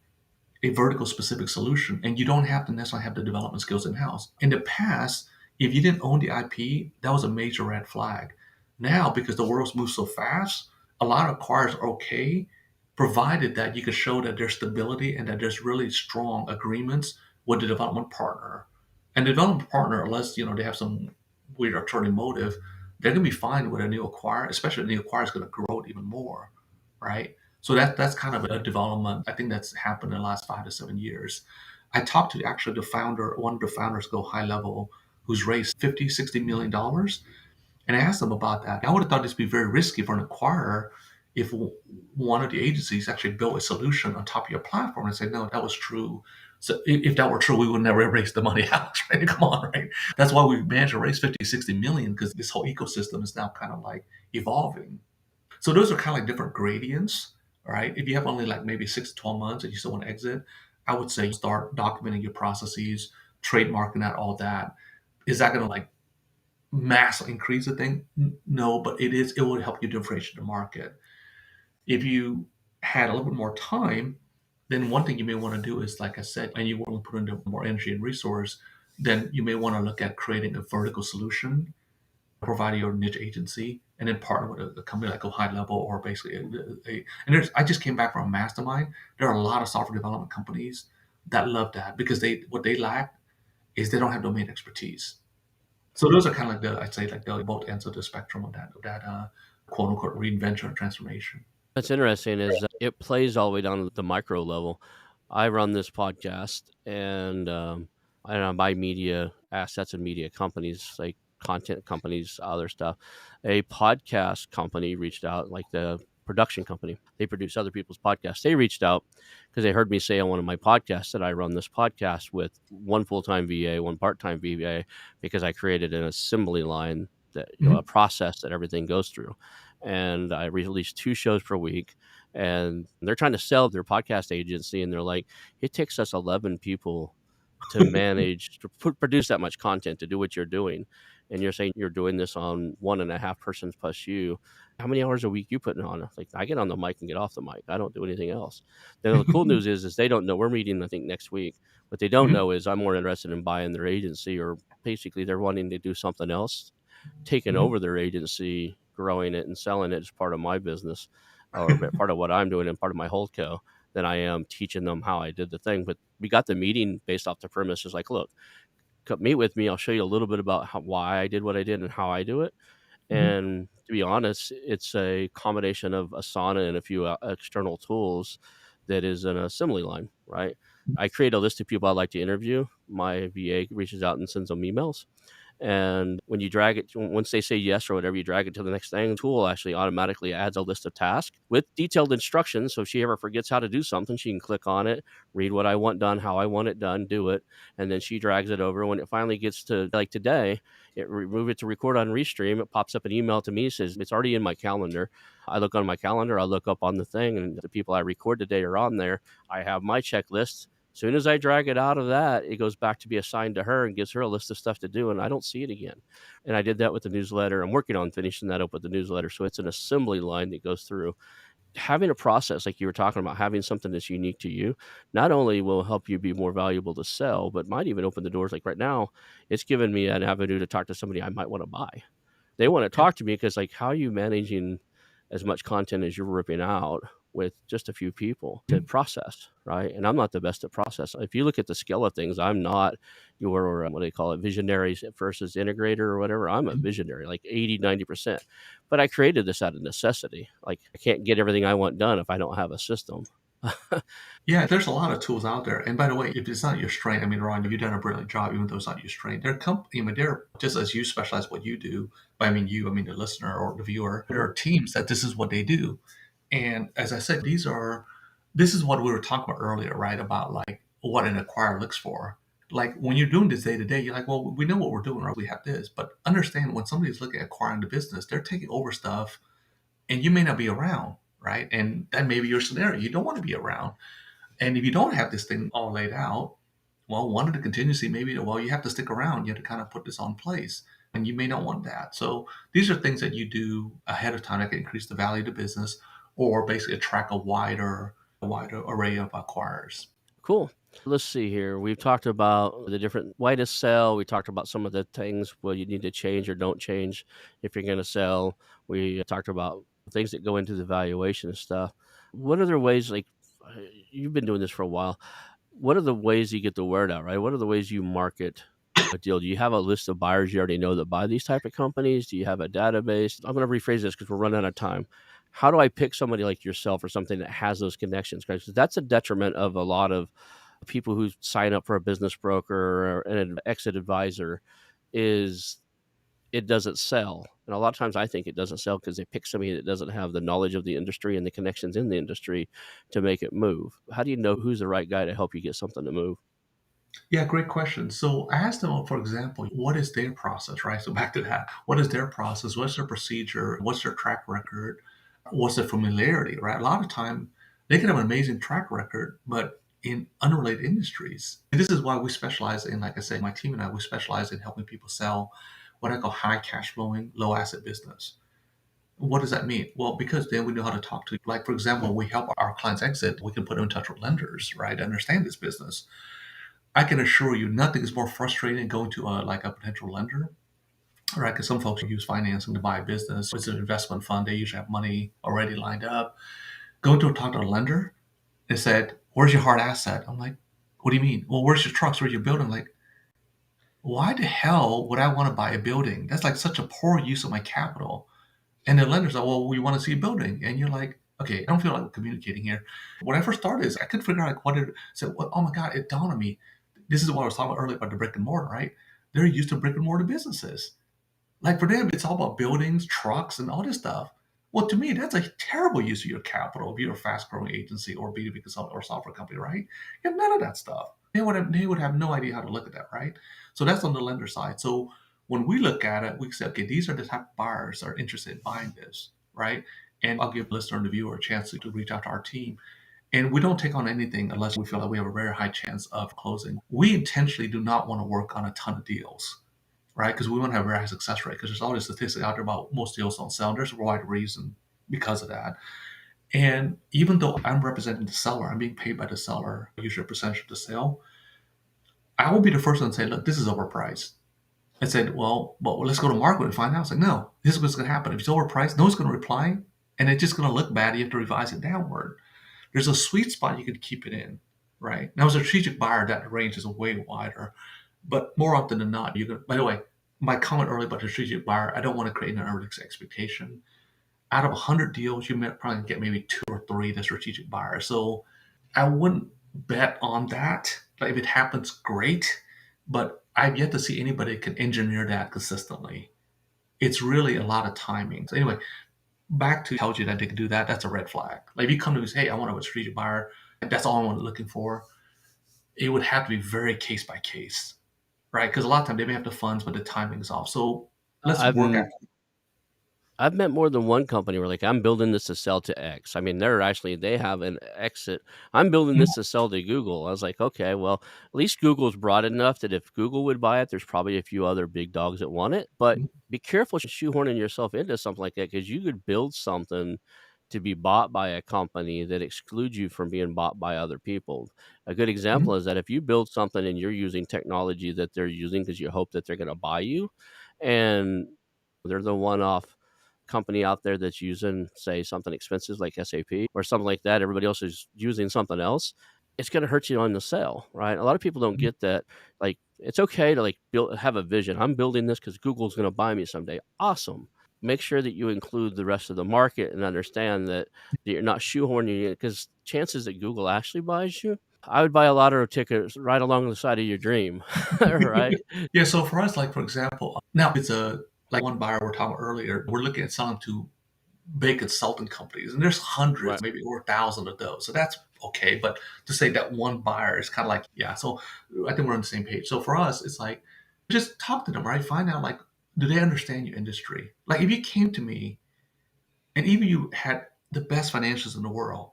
a vertical specific solution and you don't have to necessarily have the development skills in house. In the past, if you didn't own the IP, that was a major red flag. Now, because the world's moved so fast, a lot of acquirers are okay, provided that you can show that there's stability and that there's really strong agreements with the development partner. And the development partner, unless they have some weird alternative motive, they're gonna be fine with a new acquirer, especially if the new acquirer is gonna grow it even more, right? So that's kind of a development I think that's happened in the last 5 to 7 years. I talked to actually the founder, one of the founders, Go High Level, who's raised 50, $60 million. And I asked them about that. I would have thought this would be very risky for an acquirer if one of the agencies actually built a solution on top of your platform and said, no, that was true. So if that were true, we would never raise the money out, right? Come on, right? That's why we managed to raise 50, 60 million, because this whole ecosystem is now kind of like evolving. So those are kind of like different gradients, right? If you have only like maybe 6 to 12 months and you still want to exit, I would say start documenting your processes, trademarking that, all that. Is that going to like massively increase the thing? No, but it will help you differentiate the market. If you had a little bit more time, then one thing you may want to do is, like I said, and you want to put into more energy and resource, then you may want to look at creating a vertical solution, providing your niche agency, and then partner with a company like Go High Level, or basically and I just came back from a mastermind. There are a lot of software development companies that love that, because what they lack is they don't have domain expertise. So those are kind of like I'd say like the both ends of the spectrum of that quote unquote reinvention or transformation. What's interesting is that it plays all the way down to the micro level. I run this podcast, and I buy media assets and media companies, like content companies, other stuff. A podcast company reached out, like the production company. They produce other people's podcasts. They reached out because they heard me say on one of my podcasts that I run this podcast with one full-time VA, one part-time VA, because I created an assembly line that, a Mhm. process that everything goes through. And I release 2 shows per week. And they're trying to sell their podcast agency, and they're like, it takes us 11 people to manage to produce that much content to do what you're doing. And you're saying you're doing this on 1.5 persons plus you. How many hours a week you putting on? Like, I get on the mic and get off the mic. I don't do anything else. Then the cool news is they don't know. We're meeting, I think, next week. What they don't Mhm. know is I'm more interested in buying their agency, or basically they're wanting to do something else, taking Mhm. over their agency, growing it and selling it as part of my business, or part of what I'm doing and part of my holdco, than I am teaching them how I did the thing. But we got the meeting based off the premise is like, look, meet with me. I'll show you a little bit about why I did what I did and how I do it. Mhm. And to be honest, it's a combination of Asana and a few external tools that is an assembly line, right? I create a list of people I'd like to interview. My VA reaches out and sends them emails. And when you drag it, once they say yes or whatever, you drag it to the next thing. The tool actually automatically adds a list of tasks with detailed instructions. So if she ever forgets how to do something, she can click on it, read what I want done, how I want it done, do it, and then she drags it over. When it finally gets to like today, move it to record on Restream. It pops up an email to me, says it's already in my calendar. I look on my calendar, I look up on the thing, and the people I record today are on there. I have my checklist. Soon as I drag it out of that, it goes back to be assigned to her and gives her a list of stuff to do, and I don't see it again. And I did that with the newsletter. I'm working on finishing that up with the newsletter. So it's an assembly line that goes through. Having a process like you were talking about, having something that's unique to you, not only will help you be more valuable to sell, but might even open the doors. Like right now, it's given me an avenue to talk to somebody I might want to buy. They want to Yeah. talk to me because, like, how are you managing as much content as you're ripping out with just a few people to Mhm. process, right? And I'm not the best at process. If you look at the scale of things, I'm not your, what do they call it, visionaries versus integrator or whatever. I'm a Mhm. visionary, like 80, 90%. But I created this out of necessity. Like, I can't get everything I want done if I don't have a system. Yeah, there's a lot of tools out there. And by the way, if it's not your strength, I mean, Ron, you've done a brilliant job, even though it's not your strength. I mean, they're just as you specialize what you do. But I mean, I mean, the listener or the viewer, there are teams that this is what they do. And as I said, this is what we were talking about earlier, right? About like what an acquirer looks for. Like when you're doing this day to day, you're like, well, we know what we're doing, right? We have this, but understand when somebody's looking at acquiring the business, they're taking over stuff and you may not be around, right? And that may be your scenario. You don't want to be around. And if you don't have this thing all laid out, Well, one of the contingency maybe, well, you have to stick around. You have to kind of put this on place, and you may not want that. So these are things that you do ahead of time that can increase the value of the business, or basically attract a wider array of acquirers. Cool. Let's see here. We've talked about the different way to sell. We talked about some of the things where you need to change or don't change if you're going to sell. We talked about things that go into the valuation and stuff. What other ways, like uh, you've been doing this for a while, what are the ways you get the word out, right? What are the ways you market a deal? Do you have a list of buyers you already know that buy these type of companies? Do you have a database? I'm going to rephrase this because we're running out of time. How do I pick somebody like yourself or something that has those connections? Because that's a detriment of a lot of people who sign up for a business broker or an exit advisor is it doesn't sell. And a lot of times I think it doesn't sell because they pick somebody that doesn't have the knowledge of the industry and the connections in the industry to make it move. How do you know who's the right guy to help you get something to move? Yeah, great question. So I asked them, for example, what is their process, right? So back to that. What is their process? What's their procedure? What's their track record? What's their familiarity, right? A lot of time they can have an amazing track record, but in unrelated industries. And this is why we specialize in, like I say, my team and I, we specialize in helping people sell what I call high cash flowing, low asset business. What does that mean? Well, because then we know how to talk to, like, for example, when we help our clients exit, we can put them in touch with lenders, right? Understand this business. I can assure you, nothing is more frustrating than going to like a potential lender, right? Because some folks use financing to buy a business. It's an investment fund. They usually have money already lined up. Going to talk to a lender and said, "Where's your hard asset?" I'm like, "What do you mean?" "Well, where's your trucks? Where's your building?" Like, why the hell would I want to buy a building? That's like such a poor use of my capital. And the lender's like, "Well, we want to see a building." And you're like, "Okay, I don't feel like we're communicating here." When I first started this, I couldn't figure out like what it said. What? Oh my God, it dawned on me. This is what I was talking about earlier about the brick and mortar, right? They're used to brick and mortar businesses. Like for them, it's all about buildings, trucks, and all this stuff. Well, to me, that's a terrible use of your capital if you're a fast growing agency or B2B consultant or software company, right? You have none of that stuff. They would have no idea how to look at that, right? So that's on the lender side. So when we look at it, we say, okay, these are the type of buyers that are interested in buying this, right? And I'll give the listener and the viewer a chance to reach out to our team. And we don't take on anything unless we feel like we have a very high chance of closing. We intentionally do not want to work on a ton of deals, right? Because we want to have a very high success rate because there's all this statistics out there about most deals don't sell. And there's a wide reason because of that. And even though I'm representing the seller, I'm being paid by the seller, usually a percentage of the sale, I will be the first one to say, look, this is overpriced. I said, well, let's go to market and find out. It's like, no, this is what's going to happen. If it's overpriced, no one's going to reply, and it's just going to look bad. You have to revise it downward. There's a sweet spot you could keep it in, right? Now, as a strategic buyer, that range is way wider. But more often than not, you can. By the way, my comment earlier about the strategic buyer, I don't want to create an unrealistic expectation. Out of 100 deals, you might probably get maybe two or three the strategic buyers. So I wouldn't bet on that. Like if it happens, great. But I've yet to see anybody that can engineer that consistently. It's really a lot of timing. So anyway, back to tells you that they can do that. That's a red flag. Like if you come to me and say, "Hey, I want a strategic buyer," that's all I'm looking for. It would have to be very case by case, right? Because a lot of times they may have the funds, but the timing is off. So let's I've work at. I've met more than one company where like, I'm building this to sell to X. I mean, they have an exit. I'm building this to sell to Google. I was like, okay, well, at least Google's broad enough that if Google would buy it, there's probably a few other big dogs that want it. But be careful shoehorning yourself into something like that because you could build something to be bought by a company that excludes you from being bought by other people. A good example is that if you build something and you're using technology that they're using because you hope that they're going to buy you, and they're the one-off company out there that's using, say, something expensive like SAP or something like that, everybody else is using something else, it's going to hurt you on the sale, right? A lot of people don't get that. Like, it's okay to like have a vision. I'm building this because Google's going to buy me someday. Awesome. Make sure that you include the rest of the market and understand that you're not shoehorning it because chances that Google actually buys you, I would buy a lottery ticket right along the side of your dream, right? Yeah, so for us, like for example, now it's a like one buyer we're talking about earlier. We're looking at selling to big consulting companies, and there's hundreds, Right. maybe over 1,000 of those. So that's okay. But to say that one buyer is kind of like, yeah. So I think we're on the same page. So for us, it's like just talk to them, right? Find out like, do they understand your industry? Like if you came to me and even you had the best financials in the world,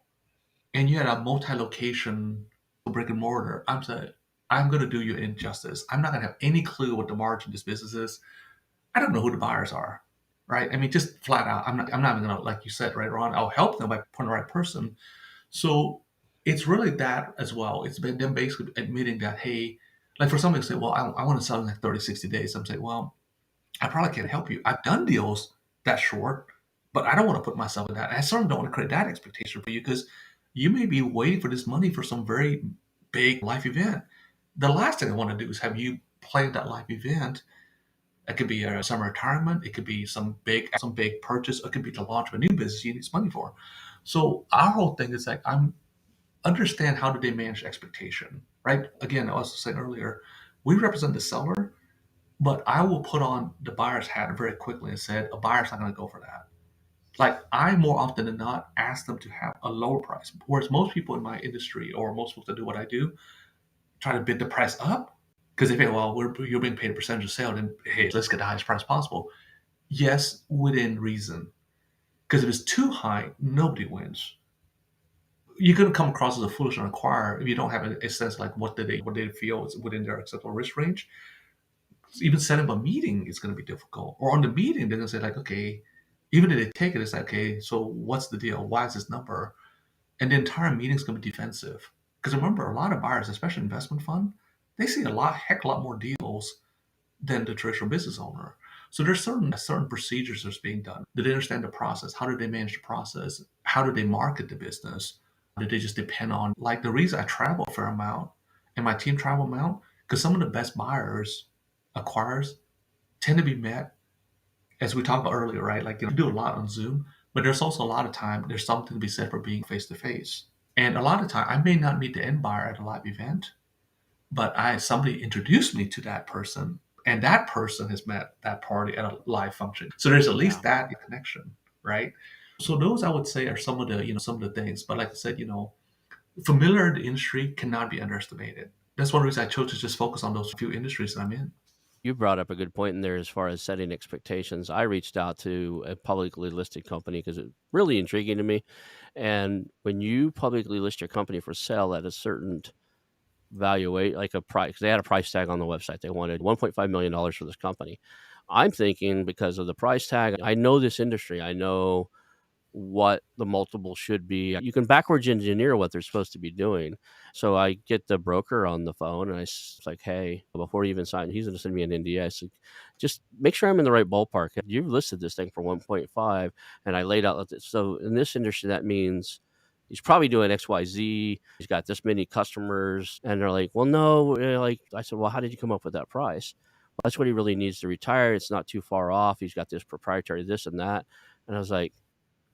and you had a multi-location brick and mortar, I'm saying I'm going to do you injustice. I'm not going to have any clue what the margin of this business is. I don't know who the buyers are, right? I mean, just flat out, I'm not even going to, like you said, right, Ron, I'll help them by putting the right person. So it's really that as well. It's been them basically admitting that, hey, like for somebody to say, well, I want to sell in like 30, 60 days. I'm saying, well, I probably can't help you. I've done deals that short, but I don't want to put myself in that. I certainly don't want to create that expectation for you because you may be waiting for this money for some very big life event. The last thing I want to do is have you plan that life event. It could be a summer retirement. It could be some big purchase. It could be the launch of a new business you need this money for. So our whole thing is like I'm understand how do they manage expectation, right? Again, I was saying earlier, we represent the seller, but I will put on the buyer's hat very quickly and said a buyer's not going to go for that. Like I more often than not ask them to have a lower price, whereas most people in my industry or most folks that do what I do try to bid the price up because they think, well, you're being paid a percentage of sale, then hey, let's get the highest price possible. Yes, within reason, because if it's too high, nobody wins. You're going to come across as a foolish acquirer if you don't have a sense like what they feel is within their acceptable risk range. Even setting up a meeting is going to be difficult. Or on the meeting, they're going to say like, okay, even if they take it, it's like, okay, so what's the deal? Why is this number? And the entire meeting is going to be defensive. Because remember, a lot of buyers, especially investment fund, they see heck a lot more deals than the traditional business owner. So there's certain procedures that's being done. Do they understand the process? How do they manage the process? How do they market the business? Do they just depend on like the reason I travel a fair amount and my team travel amount? Because some of the best buyers, acquirers, tend to be met as we talked about earlier, right? Like you do a lot on Zoom, but there's also a lot of time. There's something to be said for being face to face. And a lot of time, I may not meet the end buyer at a live event, but I somebody introduced me to that person, and that person has met that party at a live function. So there's at Yeah. least that connection, right? So those I would say are some of the things. But like I said, familiar in the industry cannot be underestimated. That's one reason I chose to just focus on those few industries that I'm in. You brought up a good point in there as far as setting expectations. I reached out to a publicly listed company because it's really intriguing to me. And when you publicly list your company for sale at a certain valuate like a price, they had a price tag on the website. They wanted $1.5 million for this company. I'm thinking because of the price tag, I know this industry. I know what the multiple should be. You can backwards engineer what they're supposed to be doing. So I get the broker on the phone and it's like, hey, before you even sign, he's going to send me an NDA. I said, just make sure I'm in the right ballpark. You've listed this thing for 1.5 and I laid out. So in this industry, that means he's probably doing XYZ. He's got this many customers. And they're like, well, no, like I said, well, how did you come up with that price? Well, that's what he really needs to retire. It's not too far off. He's got this proprietary, this and that. And I was like,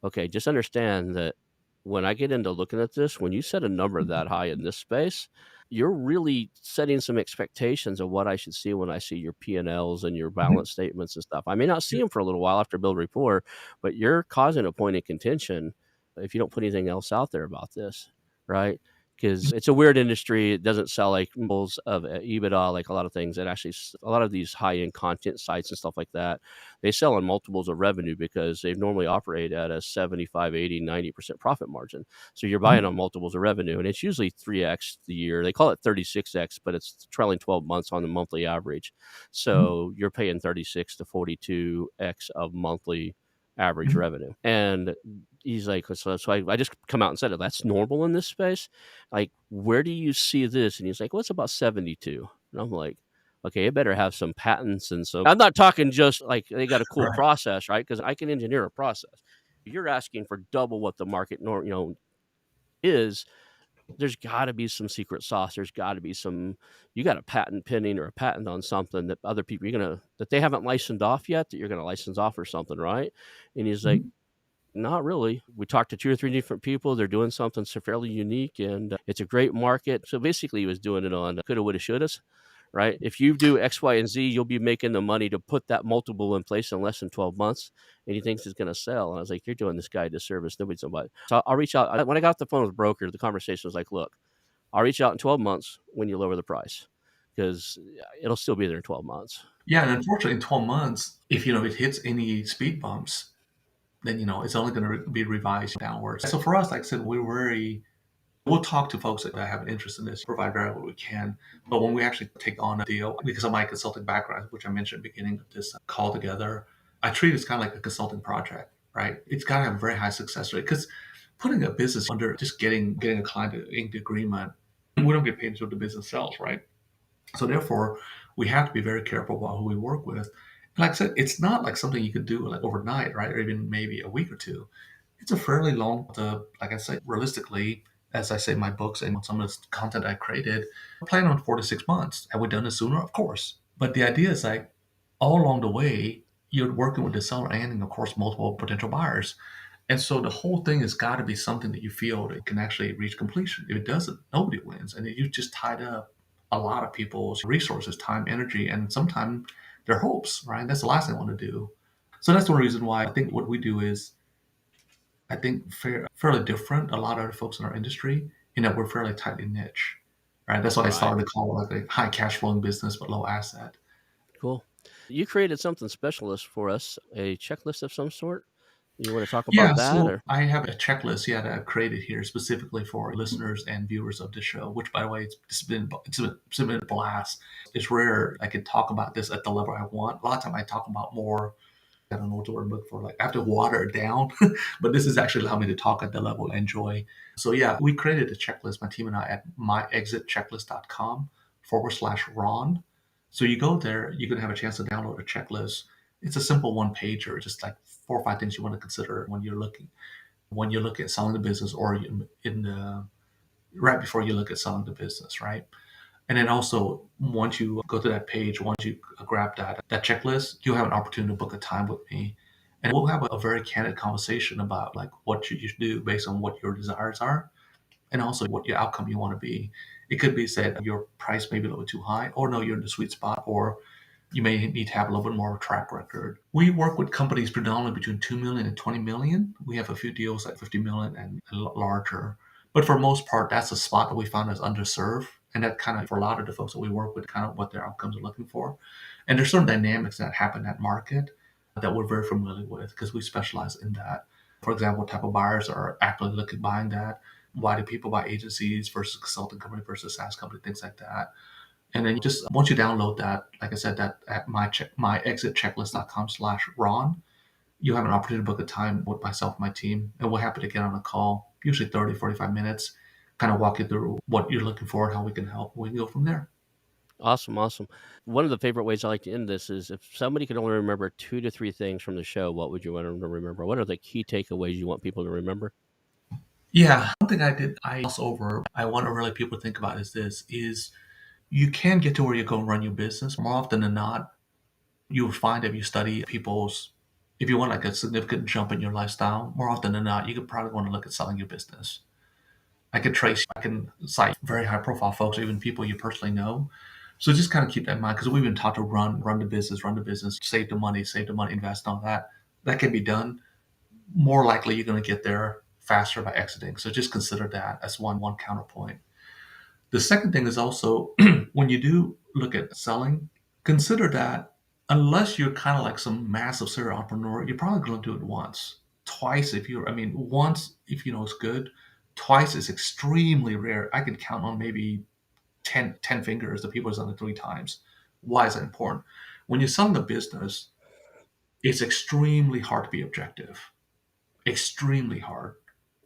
okay, just understand that when I get into looking at this, when you set a number that high in this space, you're really setting some expectations of what I should see when I see your P&Ls and your Mhm. balance statements and stuff. I may not see them for a little while after build rapport, but you're causing a point of contention if you don't put anything else out there about this, right? Because it's a weird industry. It doesn't sell like multiples of EBITDA, like a lot of things. It actually, a lot of these high end content sites and stuff like that, they sell on multiples of revenue because they normally operate at a 75, 80, 90% profit margin. So you're buying Mhm. on multiples of revenue and it's usually 3x the year. They call it 36x, but it's trailing 12 months on the monthly average. Mhm. So you're paying 36 to 42x of monthly average Mhm. revenue. And he's like, so I just come out and said it. That's normal in this space. Like, where do you see this? And he's like, well, it's about 72. And I'm like, okay, it better have some patents and so I'm not talking just like they got a cool Right. process, right? Because I can engineer a process. You're asking for double what the market is. There's got to be some secret sauce. There's got to be some. You got a patent pending or a patent on something that other people that they haven't licensed off yet that you're gonna license off or something, right? And he's like, Mhm. not really. We talked to 2 or 3 different people. They're doing something so fairly unique, and it's a great market. So basically, he was doing it on coulda, woulda, shouldas, right? If you do X, Y, and Z, you'll be making the money to put that multiple in place in less than 12 months, and he thinks it's going to sell. And I was like, you're doing this guy a disservice. Nobody's somebody. So I'll reach out. When I got off the phone with the broker, the conversation was like, look, I'll reach out in 12 months when you lower the price because it'll still be there in 12 months. Yeah, and unfortunately, in 12 months, if it hits any speed bumps, then it's only going to be revised downwards. So for us, like I said, we're very We'll talk to folks that have an interest in this, provide variable we can. But when we actually take on a deal, because of my consulting background, which I mentioned at the beginning of this call together, I treat it as kind of like a consulting project, right? It's got to have a very high success rate because putting a business under just getting a client to ink the agreement, we don't get paid until the business sells, right? So therefore, we have to be very careful about who we work with. And like I said, it's not like something you could do like overnight, right? Or even maybe a week or two. It's a fairly long, like I said, realistically, as I say in my books and some of the content I created, I plan on 4 to 6 months. Have we done it sooner? Of course. But the idea is like all along the way, you're working with the seller and, of course, multiple potential buyers. And so the whole thing has got to be something that you feel that can actually reach completion. If it doesn't, nobody wins. And you just tied up a lot of people's resources, time, energy, and sometimes their hopes, right? That's the last thing I want to do. So that's the reason why I think what we do is, I think, fairly different. A lot of other folks in our industry, in that we're fairly tightly niche, right? That's why I Right. started to call it like a high cash flowing business, but low asset. Cool. You created something specialist for us, a checklist of some sort. You want to talk Yeah, about that so or? I have a checklist, yeah, that I've created here specifically for listeners and viewers of the show. Which, by the way, it's been a blast. It's rare I can talk about this at the level I want. A lot of time I talk about more. I don't know what the word I'm looking for. Like I have to water it down, but this is actually allowing me to talk at the level I enjoy. So yeah, we created a checklist, my team and I, at myexitchecklist.com/Ron. So you go there, you're gonna have a chance to download a checklist. It's a simple one pager, just like 4 or 5 things you want to consider when you look at selling the business, or in the right before you look at selling the business, right? And then also, once you go to that page, once you grab that checklist, you'll have an opportunity to book a time with me, and we'll have a very candid conversation about like what you should do based on what your desires are, and also what your outcome you want to be. It could be said your price may be a little bit too high, or no, you're in the sweet spot, or you may need to have a little bit more of a track record. We work with companies predominantly between 2 million and 20 million. We have a few deals at 50 million and larger. But for most part, that's a spot that we found is underserved. And that kind of, for a lot of the folks that we work with, kind of what their outcomes are looking for. And there's certain dynamics that happen in that market that we're very familiar with because we specialize in that. For example, what type of buyers are actively looking buying that? Why do people buy agencies versus consulting company versus SaaS company, things like that. And then just once you download that, like I said, that at myexitchecklist.com/Ron, you have an opportunity to book a time with myself and my team. And we're happy to get on a call, usually 30, 45 minutes, kind of walk you through what you're looking for and how we can help. We can go from there. Awesome, awesome. One of the favorite ways I like to end this is if somebody could only remember 2 to 3 things from the show, what would you want them to remember? What are the key takeaways you want people to remember? Yeah. One thing I gloss over, I want to really people to think about is this, is you can get to where you go and run your business. More often than not, you'll find if you study people's, if you want like a significant jump in your lifestyle, more often than not, you could probably want to look at selling your business. I can cite very high profile folks, even people you personally know. So just kind of keep that in mind because we've been taught to run the business, save the money, invest in all that. That can be done. More likely, you're going to get there faster by exiting. So just consider that as one counterpoint. The second thing is also when you do look at selling, consider that unless you're kind of like some massive serial entrepreneur, you're probably going to do it once, twice if you're. I mean, once if you know it's good, twice is extremely rare. I can count on maybe 10 fingers the people who's done it 3 times. Why is that important? When you're selling a business, it's extremely hard to be objective. Extremely hard.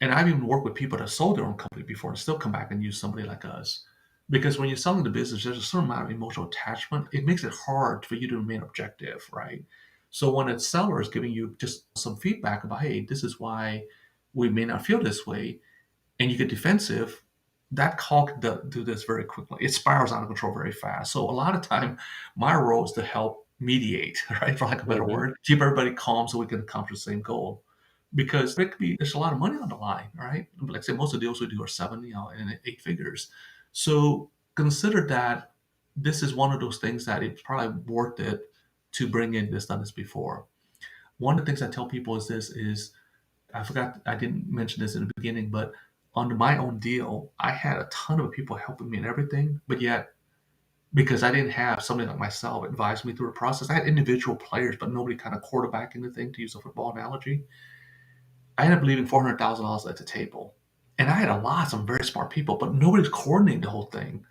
And I've even worked with people that sold their own company before and still come back and use somebody like us. Because when you're selling the business, there's a certain amount of emotional attachment. It makes it hard for you to remain objective, right? So when a seller is giving you just some feedback about, hey, this is why we may not feel this way, and you get defensive, that call can do this very quickly. It spirals out of control very fast. So a lot of time, my role is to help mediate, right, for lack of a better Mhm. word, keep everybody calm so we can accomplish the same goal. Because there's a lot of money on the line, right? Like I said, most of the deals we do are 7, and 8 figures. So consider that this is one of those things that it's probably worth it to bring in this done this before. One of the things I tell people is this is I forgot I didn't mention this in the beginning, but on my own deal, I had a ton of people helping me and everything, but yet because I didn't have somebody like myself advise me through the process, I had individual players, but nobody kind of quarterbacking the thing, to use a football analogy. I ended up leaving $400,000 at the table. And I had a lot of very smart people, but nobody's coordinating the whole thing.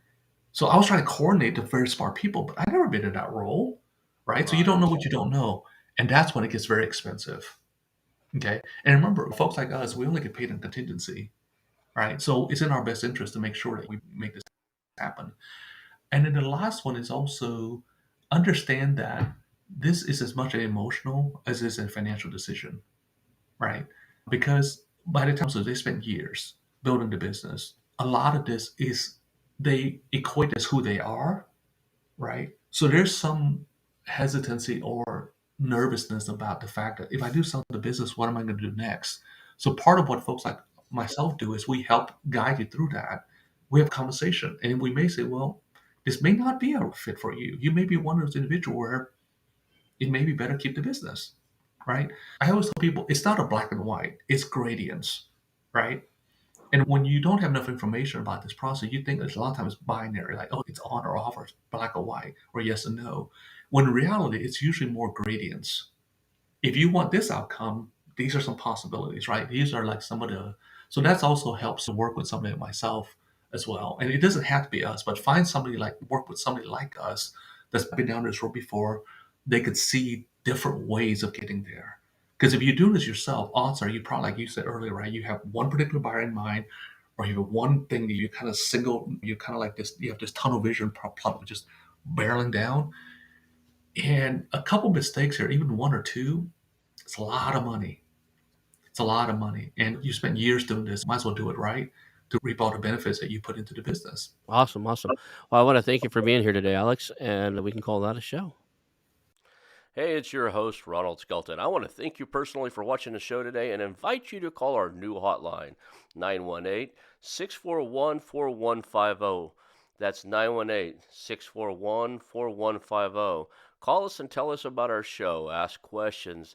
So I was trying to coordinate the very smart people, but I've never been in that role, right? So you don't know Right. what you don't know. And that's when it gets very expensive. Okay. And remember, folks like us, we only get paid in contingency, right? So it's in our best interest to make sure that we make this happen. And then the last one is also understand that this is as much an emotional as it is a financial decision, right? Because by the time so they spent years building the business, a lot of this is they equate as who they are, right? So there's some hesitancy or nervousness about the fact that if I do sell the business, what am I going to do next? So part of what folks like myself do is we help guide you through that. We have conversation, and we may say, well, this may not be a fit for you. You may be one of those individuals where it may be better keep the business, right? I always tell people it's not a black and white; it's gradients, right? And when you don't have enough information about this process, you think it's a lot of times binary, like, oh, it's on or off, or it's black or white, or yes and no. When in reality, it's usually more gradients. If you want this outcome, these are some possibilities, right? These are like some of the, so that's also helps to work with somebody like myself as well. And it doesn't have to be us, but find somebody like, work with somebody like us that's been down this road before. They could see different ways of getting there. Because if you do this yourself, odds are you probably, like you said earlier, right? You have one particular buyer in mind, or you have one thing that you kind of single, you kind of like this, you have this tunnel vision problem just barreling down. And a couple mistakes here, even one or two, it's a lot of money. It's a lot of money. And you spent years doing this. Might as well do it right to reap all the benefits that you put into the business. Awesome. Awesome. Well, I want to thank you for being here today, Alex, and we can call that a show. Hey, it's your host, Ronald Skelton. I want to thank you personally for watching the show today and invite you to call our new hotline, 918 641 4150. That's 918 641 4150. Call us and tell us about our show, ask questions,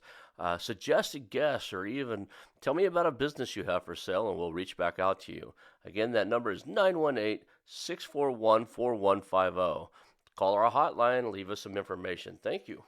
suggest guests, or even tell me about a business you have for sale, and we'll reach back out to you. Again, that number is 918 641 4150. Call our hotline and leave us some information. Thank you.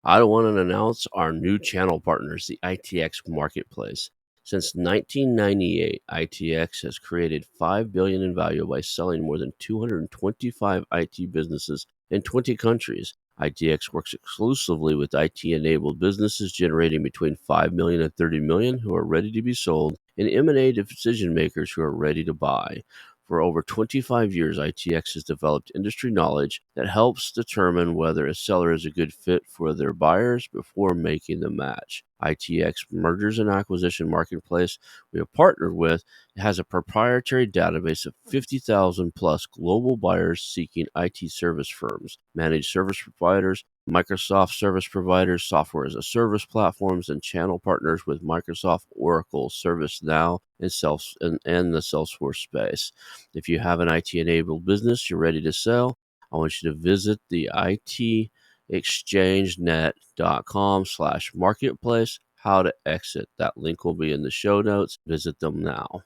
I want to announce our new channel partners, the ITX Marketplace. Since 1998, ITX has created $5 billion in value by selling more than 225 IT businesses in 20 countries. ITX works exclusively with IT-enabled businesses generating between 5 million and 30 million who are ready to be sold, and M&A decision makers who are ready to buy. For over 25 years, ITX has developed industry knowledge that helps determine whether a seller is a good fit for their buyers before making the match. ITX Mergers and Acquisition Marketplace we have partnered with has a proprietary database of 50,000 plus global buyers seeking IT service firms, managed service providers, Microsoft service providers, software as a service platforms, and channel partners with Microsoft, Oracle, ServiceNow, and the Salesforce space. If you have an IT enabled business you're ready to sell, I want you to visit the itexchangenet.com/marketplace. How to exit. That link will be in the show notes. Visit them now.